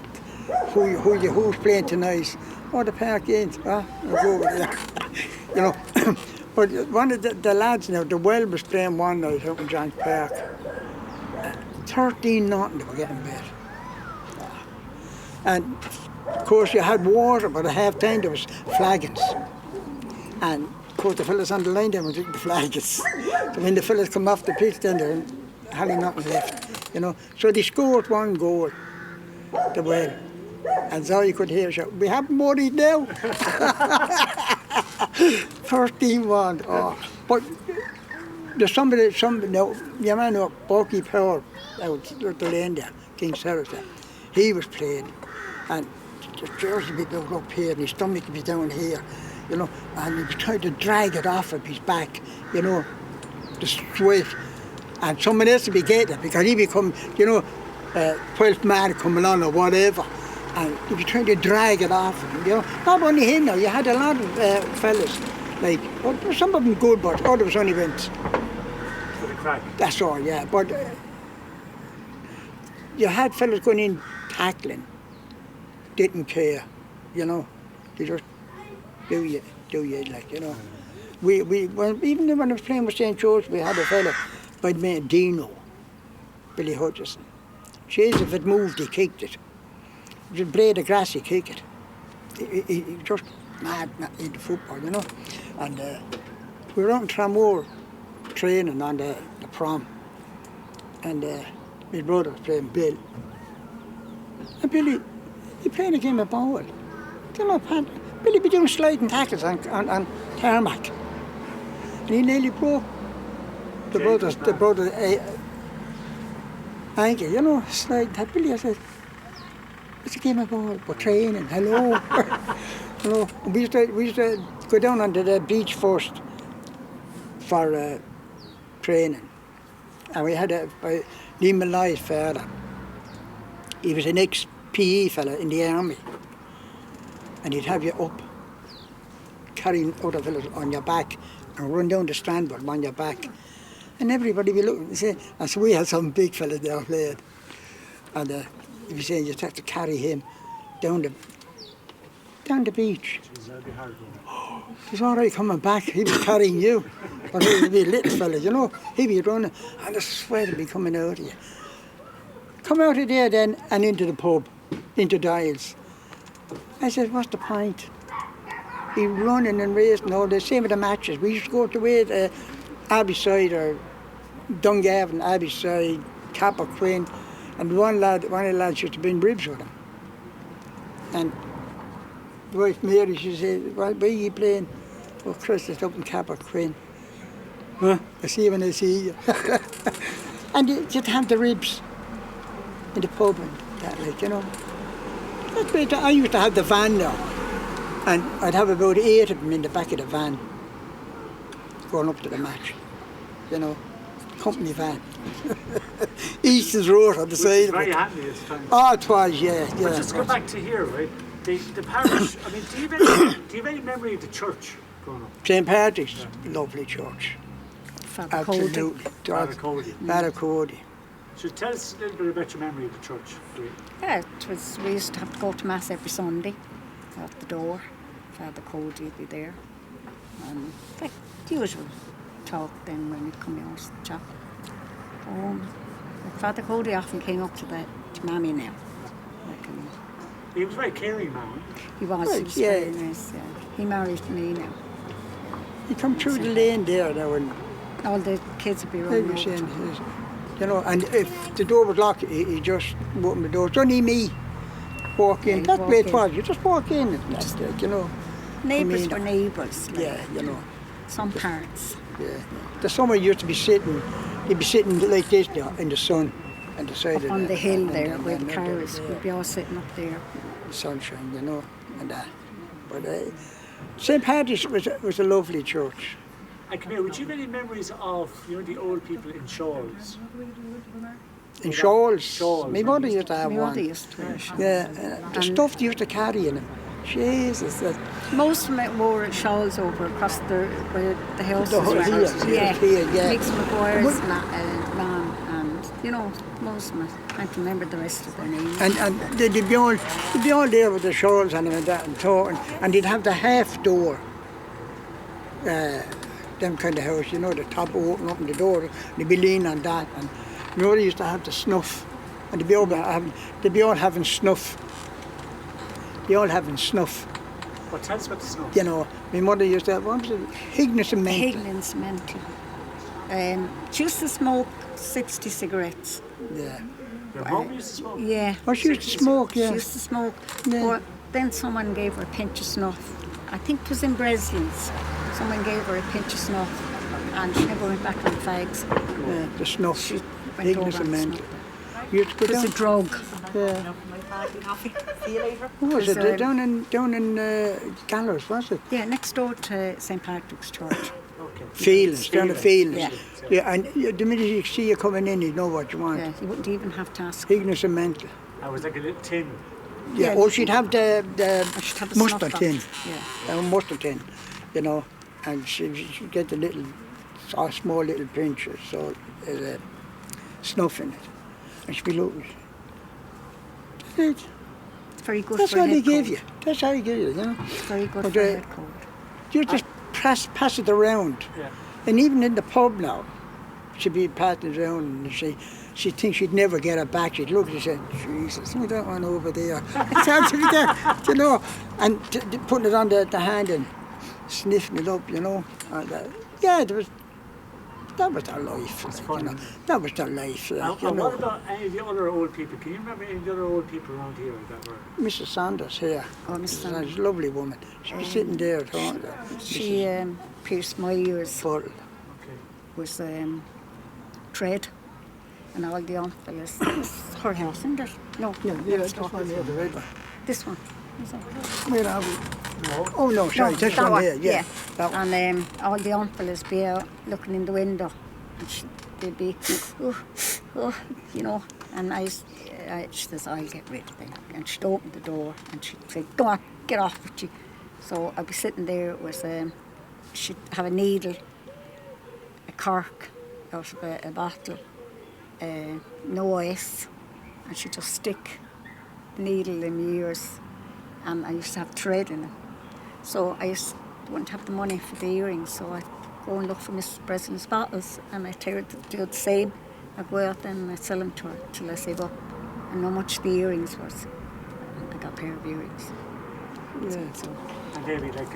S4: Who's playing tonight? "Oh, the Park Inn." "Ah, I'll go over there." You know. But one of the lads now, the Well was playing one night out in John's Park. 13-0 they were getting bet. And of course you had water, but at half time there was flagons. And of course the fellas on the line then were drinking the flagons. So when the fellas come off the pitch then there hardly nothing left, you know. So they scored 1 goal, the well. And so you could hear shout, we have money now. 13-1. Oh. But there's somebody now, your man up, Burke Power, out at the lane there, King Sarah's there. He was playing, and the jersey would go up here, and his stomach would be down here, you know, and he was trying to drag it off of his back, you know, the sweat. And someone else would be getting it, because he become, you know, 12th man coming on or whatever. And he'd be trying to drag it off him, you know. Not only him now, you had a lot of fellas, like, well, some of them good, but others only went.
S1: For the crack.
S4: That's all, yeah. But you had fellas going in tackling, didn't care, you know. They just do you, like, you know. Well, even when I was playing with St. George, we had a fella by the name Dino, Billy Hutchison. Jeez, if it moved, he kicked it. If it was a blade of grass, he kicked it. He just mad into football, you know. And we were out in Tramore training on the prom. And my brother was playing Bill. And Billy, he playing a game of ball. You know, Billy be doing sliding tackles on tarmac. And he nearly broke the brother's ankle, you know, sliding tackle. Billy, I said, it's a game of ball, we're training, hello. You know, we used to go down onto the beach first for training. And we had Liam Malloy's father. He was an ex-PE fella in the army. And he'd have you up, carrying other fellas on your back, and run down the strand with them on your back. And everybody would be looking and say, and so we had some big fellas there playing. And he was saying, you'd have to carry him down the beach.
S1: Jeez, that'd be hard going.
S4: He's already coming back, he'd be carrying you. But he'd be a little fella, you know, he'd be running, and the sweat would be coming out of you. Come out of there then, and into the pub, into Dials. I said, what's the point? He's running and racing all the same with the matches. We used to go to wait Abbeyside or Dungarvan, Abbeyside, Cappoquin, and one of the lads used to bring ribs with him. And the wife Mary, she said, well, where are you playing? Oh, Chris is up in Cappoquin. Huh? I see you when I see you. And you'd have the ribs in the pub and that, like, you know. That's great. I used to have the van now, and I'd have about 8 of them in the back of the van going up to the match, you know, company van. Easton's Road on the side of it.
S1: Very handy at times.
S4: Oh, it was, yeah.
S1: But just go back to here, right? The parish, I mean, do you have any memory of the church growing up?
S4: St. Patrick's, lovely church.
S2: Father Cody.
S4: Absolutely.
S1: Barrack
S4: Cody.
S1: So tell us a little bit about your memory of the church.
S2: Yeah, we used to have to go to Mass every Sunday out the door. Father Cody would be there. And like the usual talk then when we'd come out to chat. Father Cody often came up to Mammy now.
S1: He was a very caring man.
S2: He was very nice, yeah. He married me now.
S4: He come through the lane there now and
S2: all the kids would be running out.
S4: You know, and if the door was locked, he just opened the door. It's only me walk in. That's the way it was. You just walk in and that's like, you know.
S2: Neighbours were neighbours. Like,
S4: yeah, you know.
S2: Some parents.
S4: Yeah. The summer used to be sitting, he'd be sitting like this now in the sun on the side
S2: up
S4: of
S2: on the hill there where the cars would be all sitting up there.
S4: The sunshine, you know, and that. But St. Patrick's was a lovely church.
S1: And come here, would you have any memories of, you know, the old people in shawls?
S4: In shawls?
S1: Shawls.
S4: My mother used to have
S2: My
S4: one.
S2: mother used to wear shawls.
S4: Yeah, the stuff they used to carry in them. Jesus.
S2: Most of them wore shawls over across where the houses were.
S4: Yeah.
S2: Mix McGuire's lawn, and you know, most of them. I can't remember the rest of their names.
S4: And they'd be all there with the shawls on them and that and talking, and they'd have the half door. Them kind of house, you know, the top open up and the door, they'd be leaning on that. And my mother used to have the snuff, and they'd be all having snuff they all having snuff.
S1: Well, tell us about the snuff.
S4: You know, my mother used to have, what was it? Higgins and Mental.
S2: Higgins mental. She used to smoke 60 cigarettes.
S4: Yeah.
S1: Your mum used to smoke?
S2: Yeah.
S4: Oh, she used to smoke, yeah.
S2: She used to smoke.
S4: Yeah.
S2: But then someone gave her a pinch of snuff. I think it was in Breslin's. Someone gave her a pinch of snuff and she never went back on fags.
S4: Yeah, the snuff.
S2: She went
S4: Higgins
S2: over
S4: and
S2: on
S4: Mental.
S2: snuff.
S4: You used to go
S2: It was
S4: down.
S2: a drug.
S4: Yeah.
S2: See you later.
S4: What was
S2: It was,
S4: it? Down in Gallows, was it?
S2: Yeah, next door to St. Patrick's Church.
S1: Okay.
S4: Fields, down the Fields.
S2: Yeah.
S4: Yeah, and the minute you see you coming in, you know what you want.
S2: Yeah, you wouldn't even have to ask.
S4: Higgins and Mental.
S1: I was like a little tin.
S4: Yeah.
S2: Yeah.
S4: Oh, she'd have the
S2: She'd have a
S4: mustard
S2: snuff
S4: tin.
S2: box. Yeah.
S4: Mustard tin, you know, and she'd get the little, small little pinches, so snuff in it. And she'd be looking. That's it.
S2: It's very good
S4: That's
S2: for a
S4: how they
S2: head
S4: give
S2: cold.
S4: you. That's how they give you, you know.
S2: It's very good
S4: But,
S2: for a head cold.
S4: You just pass it around.
S1: Yeah.
S4: And even in the pub now, she'd be passing it around and she'd think she'd never get it back. She'd look and say, Jesus, look at that one over there. It's actually there, you know. And putting it on the hand and sniffing it up, you know. And, yeah, that was their life.
S1: It's
S4: like,
S1: fun.
S4: you know. That was their life. Like,
S1: And
S4: you
S1: what
S4: know.
S1: about any of the other old people? Can you remember any of the other old people around here that were?
S4: Mrs. Sanders here.
S2: Oh, Mrs. Sanders.
S4: She's a lovely woman. She'd be sitting there talking.
S2: She pierced my ears.
S4: Full.
S1: Okay.
S2: Was Tread and all the young fellas. It's her house, isn't it? No,
S4: Yeah,
S2: next
S4: this
S2: door.
S4: one here, the red one.
S2: This one. Is it?
S4: Where are we?
S1: No.
S4: Oh no, sorry,
S2: No,
S4: this
S2: that
S4: one here, yeah. That one.
S2: And all the young fellas be out looking in the window, and they'd be, you know. And she says, "I'll get rid of them." And she'd open the door, and she'd say, "Go on, get off with you." So I'd be sitting there with, she'd have a needle, a cork out of a bottle, no ice, and she'd just stick the needle in my ears, and I used to have thread in it. So wouldn't have the money for the earrings, so I'd go and look for Mrs. Breslin's bottles, and I'd do the same. I'd go out then and I'd sell them to her till I save up, and how much the earrings was. And I got a pair of earrings.
S4: Yeah.
S2: So
S1: And they'd be like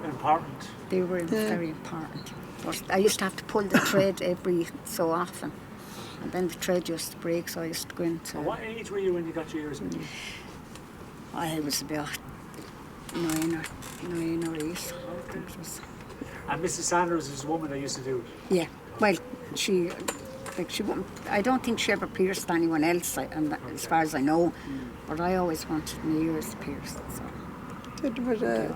S1: important.
S2: they were very important. But I used to have to pull the thread every so often, and then the thread used to break, so I used to go into.
S1: And what age were you when you got your ears?
S2: I was about 9 or 8. I think it was.
S1: And Mrs. Sanders was a woman that used to do it.
S2: Yeah, well, she wouldn't. I don't think she ever pierced anyone else, as far as I know. But I always wanted my ears pierced. So
S4: There was a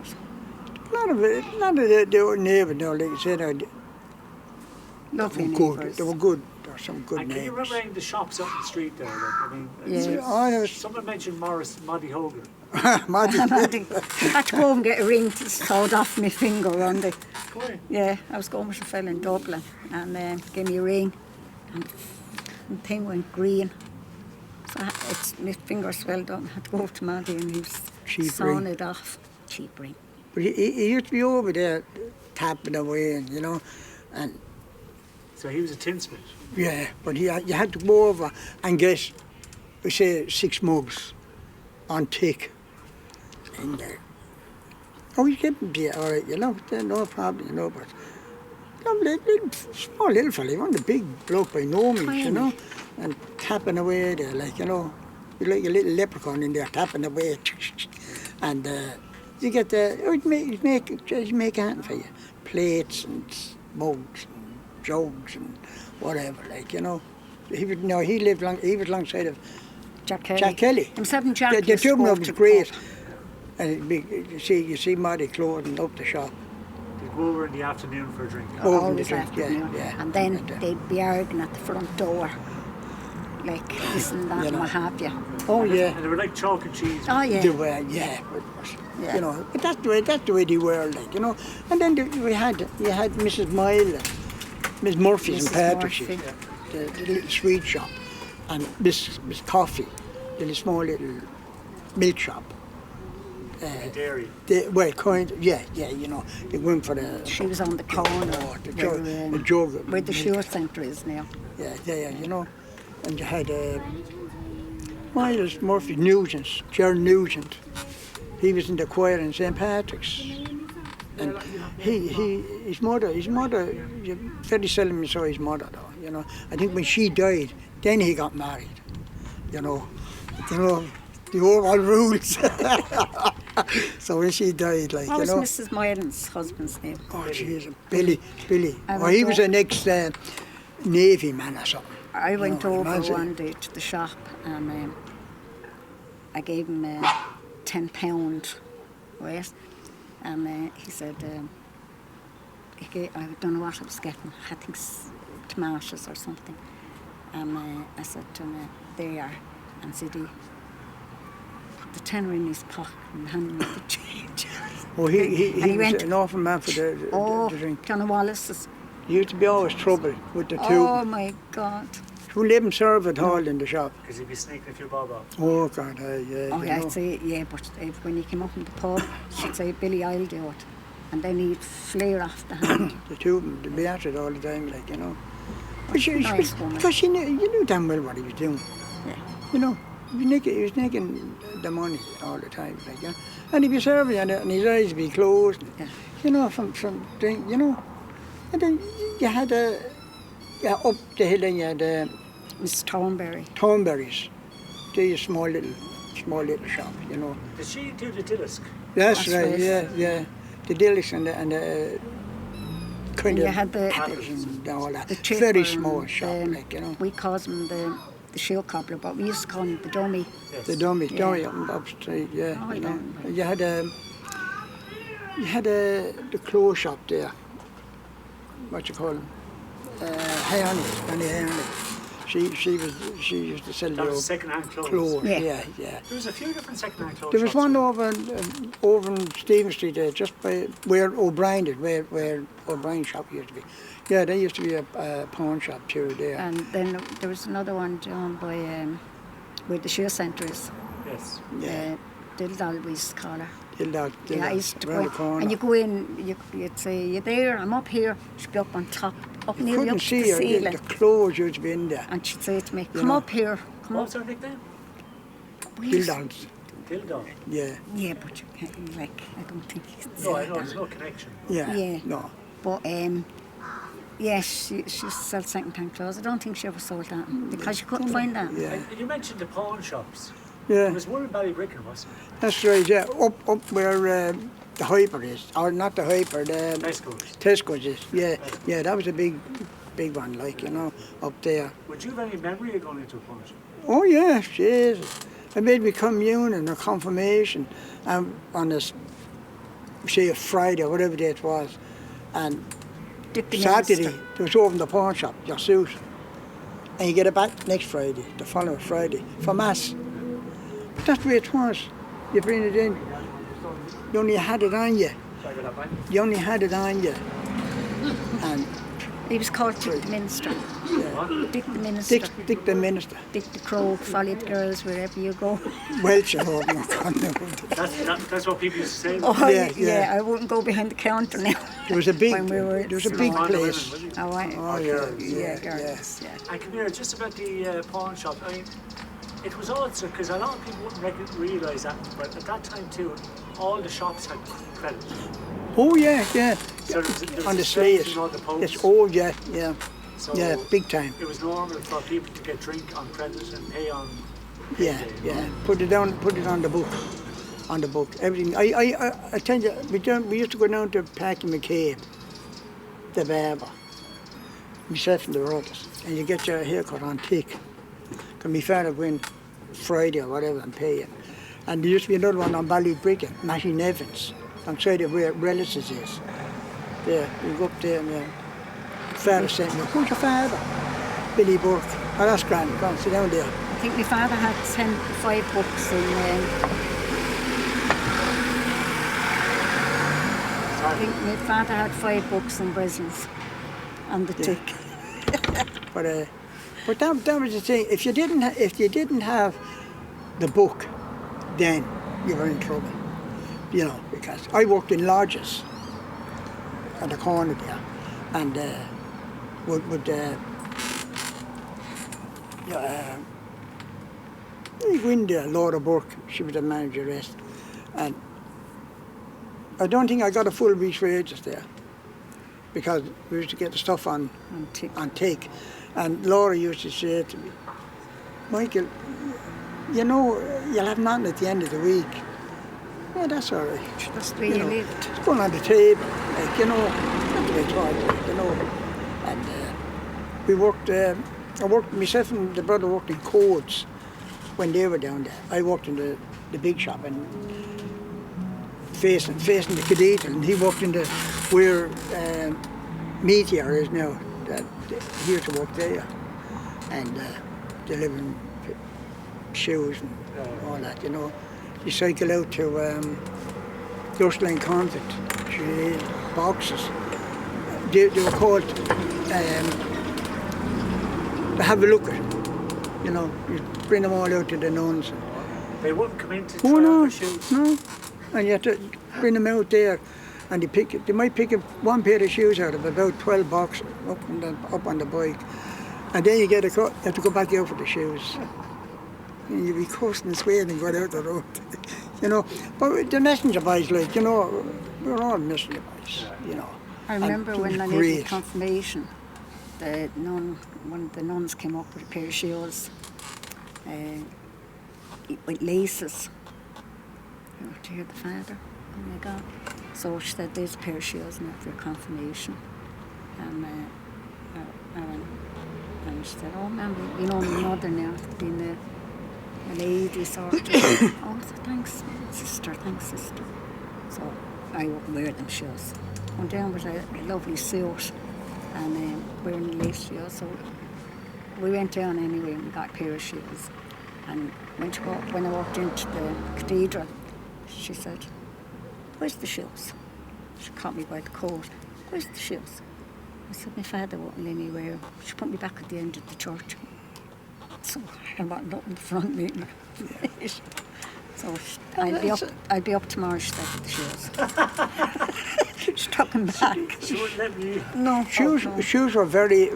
S4: lot of the neighbours, now, like I said,
S2: lovely
S4: they were good.
S2: neighbours.
S4: They were good. There were some good
S1: And can you
S4: neighbours.
S1: remember any of the shops up the street there? Like, I mean,
S2: Yeah.
S4: Oh, there was
S1: someone mentioned Maddie Hogan.
S4: Marty.
S2: I had to go and get a ring to sawed off my finger on the.
S1: Go on.
S2: Yeah, I was going with a fella in Dublin, and gave me a ring, and the thing went green. So my finger swelled up. I had to go to Maddie, and he was
S4: Cheap
S2: sawing
S4: ring.
S2: it off. Cheap ring.
S4: But he used to be over there tapping away, and you know, and
S1: So he was a tinsmith.
S4: yeah. But you had to go over and get, we say, 6 mugs on tick in there. Oh, you get them there, all right, you know, no problem, you know, but small little fella, he wasn't a big bloke by no means, you know, and tapping away there, like, you know, you're like a little leprechaun in there tapping away, and you get he'd make anything for you, plates and mugs and jugs and whatever, like, you know. He lived he was alongside of
S2: Jack Kelly.
S4: Jack Kelly.
S2: Himself and Jack.
S4: The
S2: used to
S4: two of
S2: go
S4: them
S2: to
S4: was
S2: the
S4: great.
S2: pub.
S4: And it'd be, you see Maddie clothing up the shop.
S1: They'd go over in the afternoon for a drink.
S4: Oh,
S2: Always
S4: yeah,
S2: afternoon.
S4: yeah.
S2: And then they'd be arguing at the front door, like this and that
S4: You
S2: and
S4: know.
S2: what have you.
S4: Oh yeah.
S1: And they were like chalk and cheese.
S2: Oh yeah.
S4: They were, yeah.
S2: Yeah.
S4: You know, but that's the way they were, like, you know. And then you had Mrs. Mile, Miss Murphy's in
S2: Mrs.
S4: Patrick,
S2: Murphy.
S4: the little sweet shop, and Miss Coffee, the small little milk shop.
S1: The dairy.
S4: Yeah, you know, they went for the.
S2: She was on the corner
S4: the
S2: where,
S4: jug.
S2: where the shoe centre is now.
S4: Yeah, you know. And you had Miles Murphy, Nugent, Gerald Nugent. He was in the choir in St. Patrick's. And his mother, you very seldom saw his mother though, you know. I think when she died, then he got married, you know, the overall rules. So when she died, like,
S2: What
S4: you know.
S2: was Mrs. Moylan's husband's name?
S4: Oh, jeez, Billy.
S2: I
S4: Oh, he
S2: went
S4: was an ex-Navy man or something.
S2: I went
S4: No,
S2: over
S4: imagine.
S2: one day to the shop and I gave him £10, right? And he said, I don't know what I was getting, I think tomatoes or something. And I said to him, there you are. And said he put the tenner in his pocket and handed me the change.
S4: Oh, he
S2: And he
S4: was
S2: went,
S4: an awful man for the drink.
S2: John Wallace's.
S4: He used to be always trouble with the two.
S2: Oh my God.
S4: Who didn't serve at all in the shop.
S1: Because he'd be sneaking a few bob off.
S4: Oh, God, yeah.
S2: Oh,
S4: you
S2: yeah,
S4: know.
S2: I'd say, yeah, but when he came up in the pub, she'd say, Billy, I'll do it. And then he'd flare off the hand.
S4: The two of them, they'd be at it all the time, like, you know. But
S2: Nice woman.
S4: because you knew damn well what he was doing.
S2: Yeah.
S4: You know, he was making the money all the time, like, you know. And he'd be serving and his eyes would be closed.
S2: Yeah.
S4: You know, from drink, you know. And then you had up the hill and you had
S2: Miss Thornberry.
S4: Thornberries. They're a small little shop, you know.
S1: Did she do the Dillisk?
S4: That's
S2: That's
S4: right,
S2: right.
S4: yeah. The Dillies and the kind
S2: And
S4: of
S2: you had the
S4: apples and all that.
S2: chipper
S4: Very
S2: and
S4: small shop, like, you know.
S2: We called him the shoe cobbler, but we used to call him the dummy.
S1: Yes.
S4: The dummy
S2: Yeah.
S4: up the street, yeah.
S2: Oh, I
S4: you know.
S2: don't know.
S4: You had the clothes shop there. What you call them? Annie Hernley. She used to sell
S1: That was
S4: the
S1: second-hand clothes.
S4: clothes.
S2: Yeah.
S4: Yeah.
S1: There was a few different second-hand clothes
S4: There was
S1: shops.
S4: one over in Stephen Street there, just by where O'Brien is, where O'Brien's shop used to be. Yeah, there used to be a pawn shop too there.
S2: And then there was another one down by where the shoe centre is.
S1: Yes.
S4: Yeah.
S2: Dildal, we used to call her.
S4: Dildal,
S2: Yeah, I used to
S4: round
S2: go
S4: the corner.
S2: and you go in, you'd say, you there, I'm up here. She'd be up on top, up nearly
S4: Couldn't
S2: up to
S4: see
S2: the
S4: her.
S2: ceiling.
S4: The clothes used to be in there.
S2: And she'd say to me,
S4: You
S2: come
S4: know.
S2: up here, come
S1: What
S2: up.
S1: was her nickname?
S2: We used-
S4: Dildal's.
S1: Dildon.
S4: Yeah.
S2: Yeah, but you can't, like, I don't think you can
S1: No,
S2: say
S1: I know,
S2: that.
S1: there's no connection.
S4: Yeah.
S2: Yeah.
S4: No.
S2: But yeah, she sells second-hand clothes. I don't think she ever sold that because you couldn't find that.
S4: Yeah.
S1: And you mentioned the pawn shops.
S4: Yeah.
S1: There was one in Ballybricken, wasn't there?
S4: That's right, yeah. Up where the Hyper is. Or not the Hyper, the Tesco's is. Yeah, that was a big one, like, you know, up there.
S1: Would you have any memory of going into a pawn shop?
S4: Oh, yeah, Jesus. I made me communion or confirmation on a, say, a Friday or whatever day it was. And
S2: Deputy
S4: Saturday,
S2: Minister.
S4: there was open the pawn shop, your suit. And you get it back next Friday, the following Friday, for Mass. But that's the way it was. You bring it in. You only had it on you. You only had it on you. And
S2: He was called Dick the Minister. Dick the Minister.
S4: Dick the Minister.
S2: Dick the Crow, follow the girls wherever you go.
S4: Welsh, I hope not.
S1: That's what people used to say.
S2: Oh,
S4: Yeah.
S2: I wouldn't go behind the counter now.
S4: There was a big,
S2: When we were
S4: there was a
S2: small.
S4: big
S1: Mind the women,
S4: place.
S1: will you?
S2: Oh,
S4: Yeah.
S2: girls, yeah.
S1: And come here, just about the pawn shop. I mean, it was odd, because a lot of people wouldn't realise that, but at that time too, all the shops had credit.
S4: Oh, yeah.
S1: So there was
S4: On
S1: a
S4: the
S1: space
S4: slates.
S1: in all the posts.
S4: It's old, yeah.
S1: So
S4: Yeah, big time.
S1: It was normal for people to get drink on credit and pay on.
S4: Yeah. Put it on the book. On the book. Everything. I tell you, we used to go down to Packy McCabe, the barber. Myself and the brothers. And you get your haircut on tick. Because my father went Friday or whatever and pay it. And there used to be another one on Ballybricken, Machine Evans, outside of where relatives is. There, you go up there and father sent me, who's your father? Billy Burke. Oh, that's grand. Go on, sit down there.
S2: I think my father had 5 books I think my father had 5 books in Brisbane on the tick.
S4: But that was the thing. If you didn't have the book, then you were in trouble. You know, because I worked in lodges at the corner there, and you go in there, Laura Burke, she was the manageress, and I don't think I got a full week's wages there because we used to get the stuff on take. And Laura used to say to me, Michael, you know, you'll have nothing at the end of the week. Yeah, that's all right.
S2: That's the way you lived.
S4: It's going on the table, like, you know, that's the way it was, you know. And we worked, myself and the brother worked in Coles when they were down there. I worked in the big shop and facing the cathedral, and he worked in the, where Meteor is now. He used to work there. And delivering shoes and all that, you know. You cycle out to Durslane Convent, boxes. They were called to have a look at, you know. You bring them all out to the nuns.
S1: They wouldn't come in to try on shoes?
S4: No, and you had to bring them out there, and they might pick up one pair of shoes out of about 12 boxes up on the bike. And then you have to go back out for the shoes. And you'd be cursing and swearing and going out the road. You know, but the messenger boys, like, you know, we were all messenger boys, you know.
S2: I remember when I made my confirmation, one of the nuns came up with a pair of shoes with laces. Oh, to hear the father, oh my God. So she said, there's a pair of shoes now for your confirmation. And and she said, oh, remember, you know, my mother now, being a lady sort of. Oh, I said, thanks, sister. So I wouldn't wear them shoes. Went down with a lovely suit and wearing lace shoes. So we went down anyway and we got a pair of shoes. And when I walked into the cathedral, she said, where's the shoes? She caught me by the coat. Where's the shoes? I said, my father won't let me wear them. She put me back at the end of the church. So I want nothing in front of me. So I'll be up tomorrow, she said, with the shoes. She took them back.
S1: She wouldn't let me.
S2: No.
S4: Shoes were very,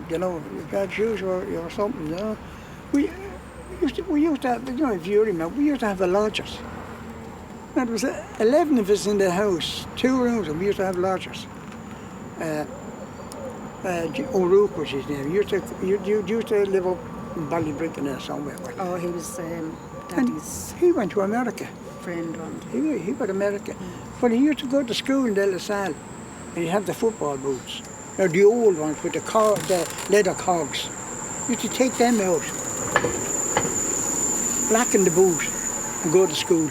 S4: you know, bad shoes were something, you know. We used to have, you know, if you remember, we used to have the lodgers. There was 11 of us in the house, 2 rooms, and we used to have lodgers. O'Rourke was his name. You used to live up in Ballybricken there somewhere.
S2: Oh, he was Daddy's
S4: he went to America.
S2: friend.
S4: He went to America. But he used to go to school in De La Salle, and he had the football boots. Now the old ones with the leather cogs. You used to take them out, blacken the boot, and go to school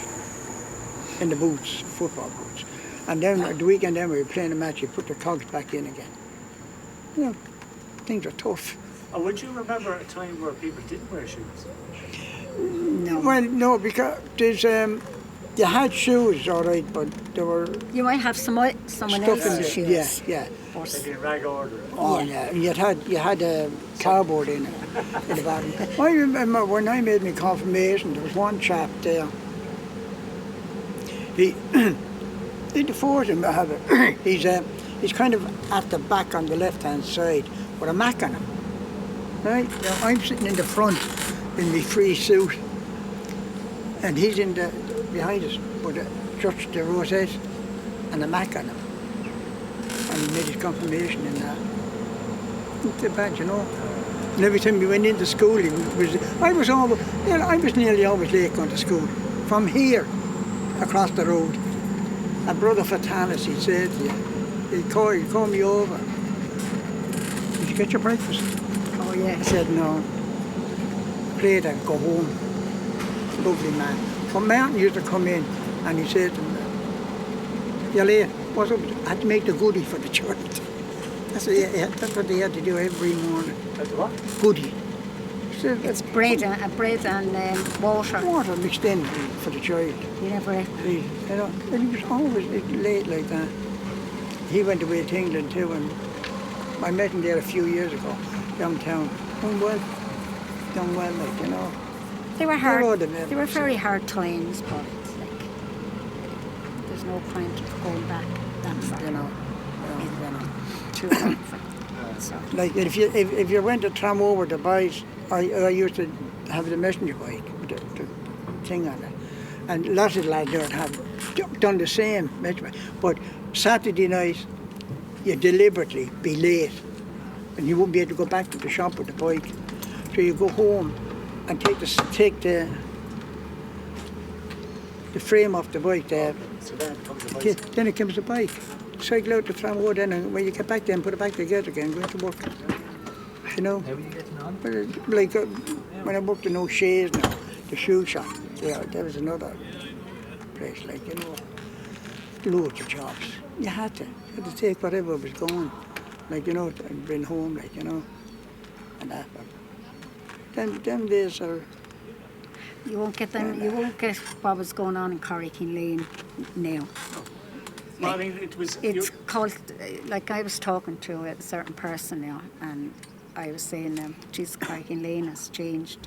S4: in the boots, football boots. And then at the weekend, then we were playing a match, you put the cogs back in again. You know, things are tough.
S1: And would you remember a time where people didn't wear shoes?
S2: No.
S4: Well, no, because there's you had shoes, all right, but there were
S2: You might have someone else's shoes.
S4: Yeah.
S1: Maybe in rag order.
S4: Oh yeah, and you had a cardboard in it in the bottom. I remember when I made my confirmation, there was one chap there. He the fourth him have it. He's kind of at the back on the left hand side with a Mac on him. Right? Now I'm sitting in the front in my free suit, and he's in the behind us with the rosette and a Mac on him. And he made his confirmation in that. Not too bad, you know. And every time we went into school, I was nearly always late going to school. From here, across the road, a brother Fatanis, he'd say to you, he'd call me over. Did you get your breakfast?
S2: Oh yeah.
S4: I said no. Played and go home. Lovely man. From Mountain used to come in and he said to me, you're late. What's up? I had to make the goodie for the church. That's what they had to do every morning.
S1: That's what?
S4: Goodie.
S2: It's bread and water.
S4: Water mixed in for the child.
S2: You never ate that.
S4: You know, and he was always late like that. He went away to England too, and I met him there a few years ago, downtown. Done well, like, you know.
S2: They were hard.
S4: They
S2: were very hard times, but there's no point of going back that far.
S4: You know.
S2: Too hard. So.
S4: Like if you went to Tramore with the boys, I used to have the messenger bike with the thing on it, And lots of lads there have done the same. But Saturday night, you deliberately be late, and you won't be able to go back to the shop with the bike. So you go home and take the frame off the bike there.
S1: So then it comes a bicycle.
S4: Then it comes the bike. Cycle out to Tramore then, and when you get back then, put it back together again, go to work. You know?
S3: How are you getting on?
S4: But like when I worked in O'Shea's now, the shoe shop, there was another place, like, you know, loads of jobs. You had to take whatever was going, like, you know, and bring home, like, you know, and that. But them days are.
S2: You won't get them. You won't get what was going on in Corrigan Lane now.
S1: Well, I mean, it was.
S2: It's called, like I was talking to a certain person now, and I was saying, geez, Corrigan Lane has changed.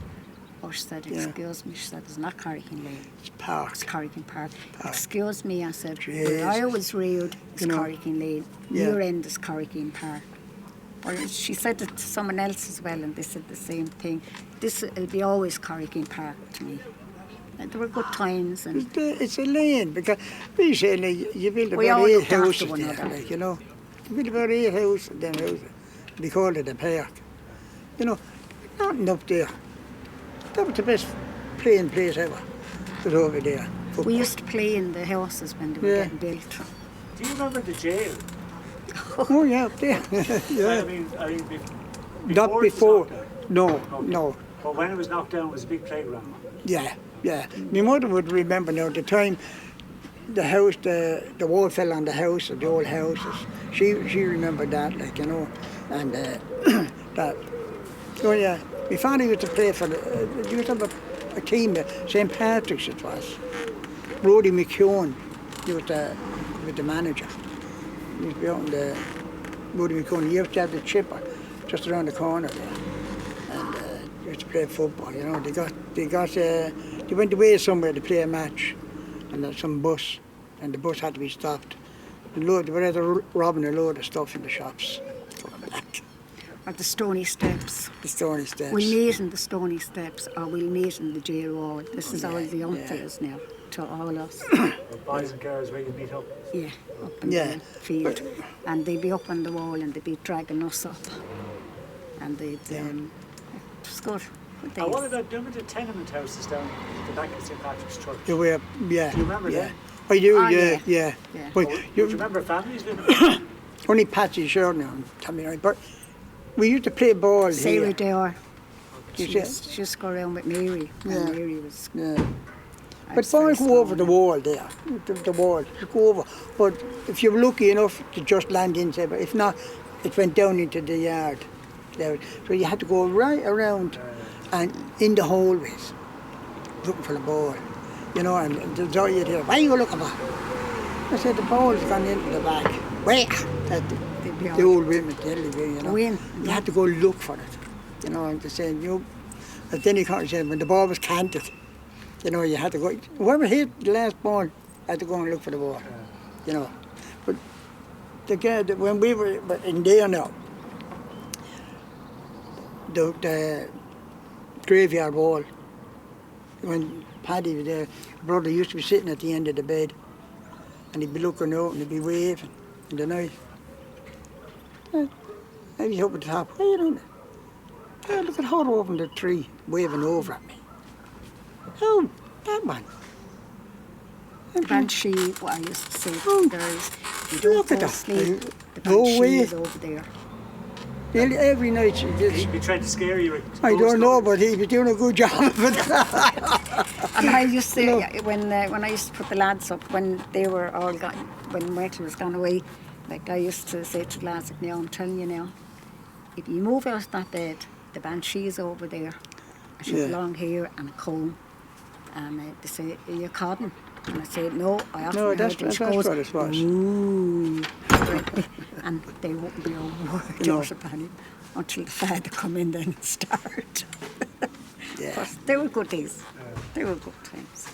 S2: Oh, she said, excuse me, she said, it's not Corrigan Lane.
S4: It's Park.
S2: It's Corrigan Park. Excuse me, I said,
S4: Jesus.
S2: where I was reared is
S4: You know,
S2: Corrigan Lane.
S4: yeah.
S2: Your end is Corrigan Park. Well, she said it to someone else as well, and they said the same thing. This will be always Corrigan Park to me. And there were good times. And
S4: It's a lane, because we say, like, you build
S2: We
S4: about
S2: all
S4: 8
S2: looked after
S4: houses
S2: one
S4: there,
S2: another.
S4: like, you know. You build about 8 houses, then houses. They call it a park. You know, nothing up there. That was the best playing place ever. Was over there.
S2: we used to play in the houses when they were
S4: Yeah.
S2: getting built.
S1: Do you remember the jail?
S4: Oh yeah, up there. Yeah.
S1: I mean,
S4: Not
S1: it was
S4: before.
S1: knocked down.
S4: No,
S1: Okay.
S4: no.
S1: But when it was knocked down, it was a big playground.
S4: Yeah, yeah. My mother would remember now the time the house, the wall fell on the house, the old houses. She remembered that, like, you know, and that. Oh yeah, my father used to play for he used to have a team, St. Patrick's it was. Brodie McKeown, he was the manager. He used to be out in the Brodie McKeown. He used to have the chipper just around the corner there. And used to play football, you know. They went away somewhere to play a match, and there's some bus, and the bus had to be stopped. They were robbing a load of stuff in the shops.
S2: Or the Stony Steps.
S4: The Stony Steps.
S2: We'll meet in the Stony Steps, or we'll meet in the jail wall. This is all the young
S4: yeah.
S2: fellas now, to all us.
S1: The boys and girls where you meet up.
S2: Yeah, up in
S4: Yeah.
S2: the field. And they'd be up on the wall and they'd be dragging us up. And they'd, it was good. Good
S1: And what
S2: days.
S1: about, do you remember the tenement houses down the back of St. Patrick's Church?
S4: They were, yeah.
S1: Do you remember
S4: yeah.
S1: them?
S4: I do,
S2: Oh,
S4: yeah.
S2: yeah.
S4: But
S1: Do you remember families living there?
S4: only Patsy Shore now, Tommy Wright. But we used to play ball
S2: Sarah
S4: here.
S2: Dare.
S4: You
S2: She
S4: see?
S2: used to go around with Mary.
S4: Yeah.
S2: And Mary was...
S4: Yeah.
S2: I
S4: But
S2: was very
S4: boys go over
S2: small
S4: the
S2: then.
S4: wall there, the wall, you go over. But if you were lucky enough to just land inside, but if not, it went down into the yard. There. So you had to go right around and in the hallways, looking for the ball. You know, and there's all you'd hear, what are you looking for? I said, the ball's gone into the back. Where? That
S2: They'd be
S4: the
S2: all-
S4: old women tell you, you know.
S2: When?
S4: You had to go look for it. You know, and they said, and then you can't say, when the ball was canted, you know, you had to go, whoever hit the last ball had to go and look for the ball, you know. But the guy, when we were in there now, the graveyard wall, when Paddy was there, brother used to be sitting at the end of the bed, and he'd be looking out and he'd be waving in the night. I was up at the top, what are you doing? Oh, look at her over in the tree, waving over at me. Oh, that one.
S2: The banshee, what I used to say to
S4: Oh,
S2: the girls, you don't
S4: look
S2: go
S4: at
S2: to
S4: that.
S2: sleep, the
S4: Go
S2: banshee
S4: away.
S2: is over there.
S4: Nearly every night she did.
S1: He'd be trying to scare you with
S4: I
S1: ghost
S4: don't know,
S1: stories.
S4: but he was doing a good job of it.
S2: And I used to,
S4: No.
S2: when I used to put the lads up, when they were all gone, when Myrtle was gone away, like I used to say to the lads, like, now I'm telling you now, if you move out of that bed, the banshee is over there. And she had
S4: Yeah.
S2: long hair and a comb. And they say, are you codding? And I said, no, I often
S4: No,
S2: heard
S4: that's
S2: it. And she
S4: what
S2: goes,
S4: it was.
S2: ooh. And they wouldn't be a word
S4: No.
S2: out about him until the father come in then and start.
S4: Yeah.
S2: But they were good days. They were good times.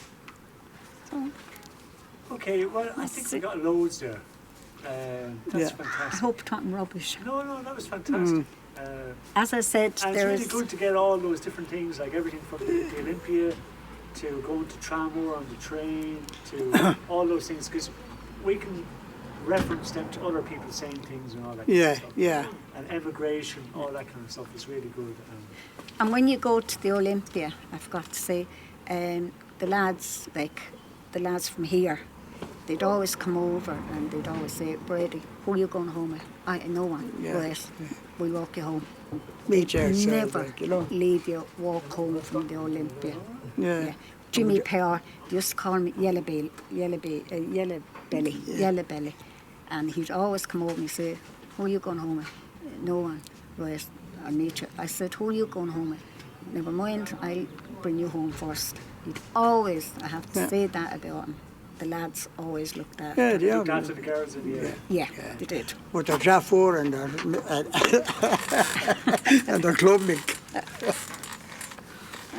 S2: So,
S1: Okay, well, I think we got loads there. That's
S4: Yeah.
S2: I
S1: fantastic.
S2: hope talking rubbish.
S1: No, that was fantastic.
S2: As I said,
S1: And
S2: there
S1: it's
S2: is...
S1: really good to get all those different things, like everything from the Olympia, to going to Tramore on the train, to all those things, because we can reference them to other people saying things and all that kind
S4: Yeah,
S1: of stuff.
S4: yeah.
S1: And emigration, all that kind of stuff is really good.
S2: And when you go to the Olympia, I forgot to say, the lads, like the lads from here, they'd always come over and they'd always say, Bridie, who are you going home with? No one.
S4: Yeah.
S2: Right, we'll walk you home.
S4: Meet yourself,
S2: Never
S4: like, you know.
S2: leave you walk home from the Olympia.
S4: Yeah.
S2: Jimmy Power used to call me Yellow Belly. And he'd always come over and say, who are you going home with? No one. Right, I'll meet you. I said, who are you going home with? Never mind, I'll bring you home first. He'd always, I have to say that about him. The lads always looked after.
S4: Yeah, they
S1: Looked
S4: are.
S1: after the girls in the area.
S2: Yeah, they did.
S4: With the Jaffor and the, and the club milk.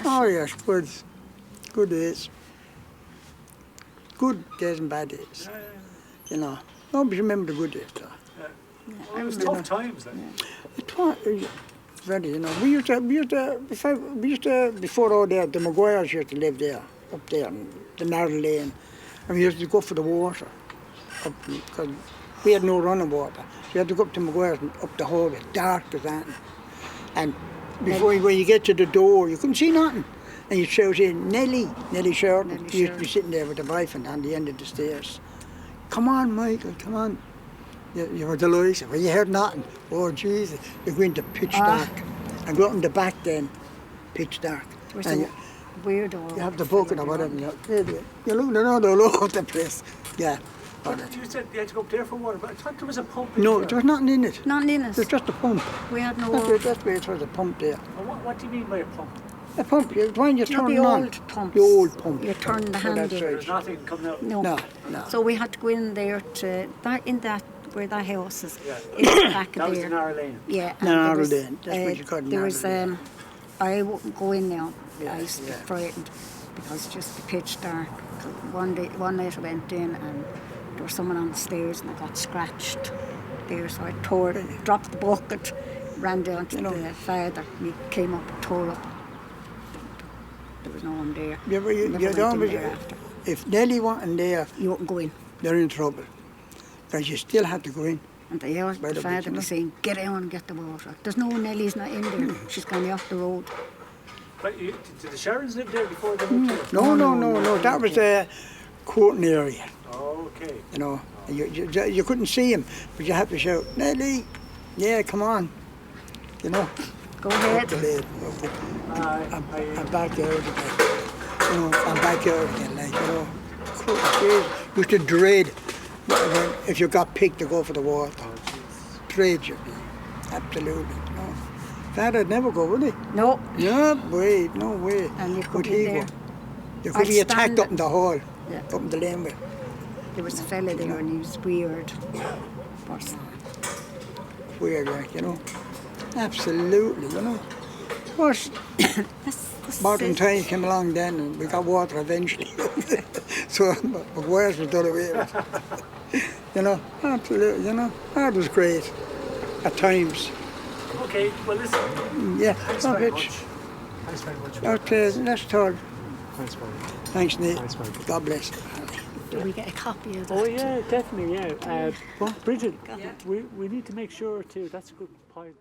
S4: Oh yes, good. Good days. Good days and bad days. You know. Always remember the good days though.
S1: Well, it was tough times then.
S4: It was very, you know. We used to before all that, the Maguires used to live there, up there in the narrow lane. And we used to go for the water, because we had no running water. So you had to go up to Maguire's and up the hallway, dark as anything. And before when you get to the door, you couldn't see nothing. And you'd shout in, Nellie Sheridan.
S2: Nellie
S4: She used to be
S2: Sheridan.
S4: sitting there with the boyfriend on the end of the stairs. Come on, Michael, come on. You were delighted. Well, you heard nothing. Oh, Jesus. You go into pitch dark. And go out in the back then, pitch dark.
S2: It was
S4: And
S2: a weirdo.
S4: you have the bucket or whatever. You're looking around all over the place. Yeah.
S1: But you said you had to go up there for water, but I thought there was a pump in
S4: No,
S1: there.
S4: there was nothing in it.
S2: Not in us.
S4: It was just a pump.
S2: We had no
S4: That's where it was a pump there.
S1: And what do you mean by a pump?
S4: A pump, when you turn
S2: the
S4: it on.
S2: old pumps.
S4: The old pump.
S2: You turn the
S4: Oh,
S2: hand
S4: that's
S2: in.
S4: right.
S1: There's nothing coming out.
S2: No.
S4: No.
S2: So we had to go in there to where that house is.
S1: Yeah.
S2: In the back
S1: That
S2: of
S1: was
S2: there.
S1: the narrow lane.
S2: Yeah. and
S4: Narrow
S2: there was,
S4: lane. That's what you call it,
S2: There
S4: narrow
S2: was
S4: lane.
S2: I wouldn't go in now.
S1: Yeah,
S2: I used to
S4: yeah.
S2: be frightened because it just pitch dark. One night I went in and there was someone on the stairs and I got scratched there, so I dropped the bucket, ran down to the father, and he came up and tore up. There was no one there.
S4: You
S2: Never went in
S4: always,
S2: there after.
S4: if Nellie wasn't there,
S2: You wouldn't go in.
S4: they're in trouble. Because you still had to go in.
S2: And the
S4: Right up
S2: father
S4: it,
S2: was saying, get out and get the water. There's no Nellie's not in there. She's gone off the road.
S1: But did the Sharons live there before they moved here?
S4: No. That was the courting area,
S1: Okay.
S4: you know. You couldn't see him, but you had to shout, Nellie, yeah, come on. You know.
S2: Go
S4: Up
S2: ahead.
S4: the lane. I'm back out again. You know, I'm back out again, like, you know. You used to dread if you got picked to go for the water. Dread you. Absolutely. No. Father'd never go, would he?
S2: No.
S4: No way, no way.
S2: And you
S4: Would
S2: could be
S4: he
S2: there.
S4: go? You could
S2: I'd
S4: be attacked
S2: stand
S4: up in the hall,
S2: Yeah.
S4: up in the laneway.
S2: There was a fella there and he was weird. Person.
S4: Weird, like, you know. Absolutely, you know. Of course, modern
S2: it.
S4: times came along then and we got water eventually. So McGuire's was done away with. You know, absolutely, you know. That was great at times.
S1: Okay, well listen,
S4: Yeah,
S1: thanks
S4: not
S1: very
S4: much.
S1: much. Thanks very much.
S4: Okay, let's talk.
S1: Thanks very much.
S4: Thanks, Nate.
S1: Thanks, Michael.
S4: God bless.
S2: Do we get a copy of that?
S1: Oh yeah, definitely, yeah. Bridget, we need to make sure too, that's a good point.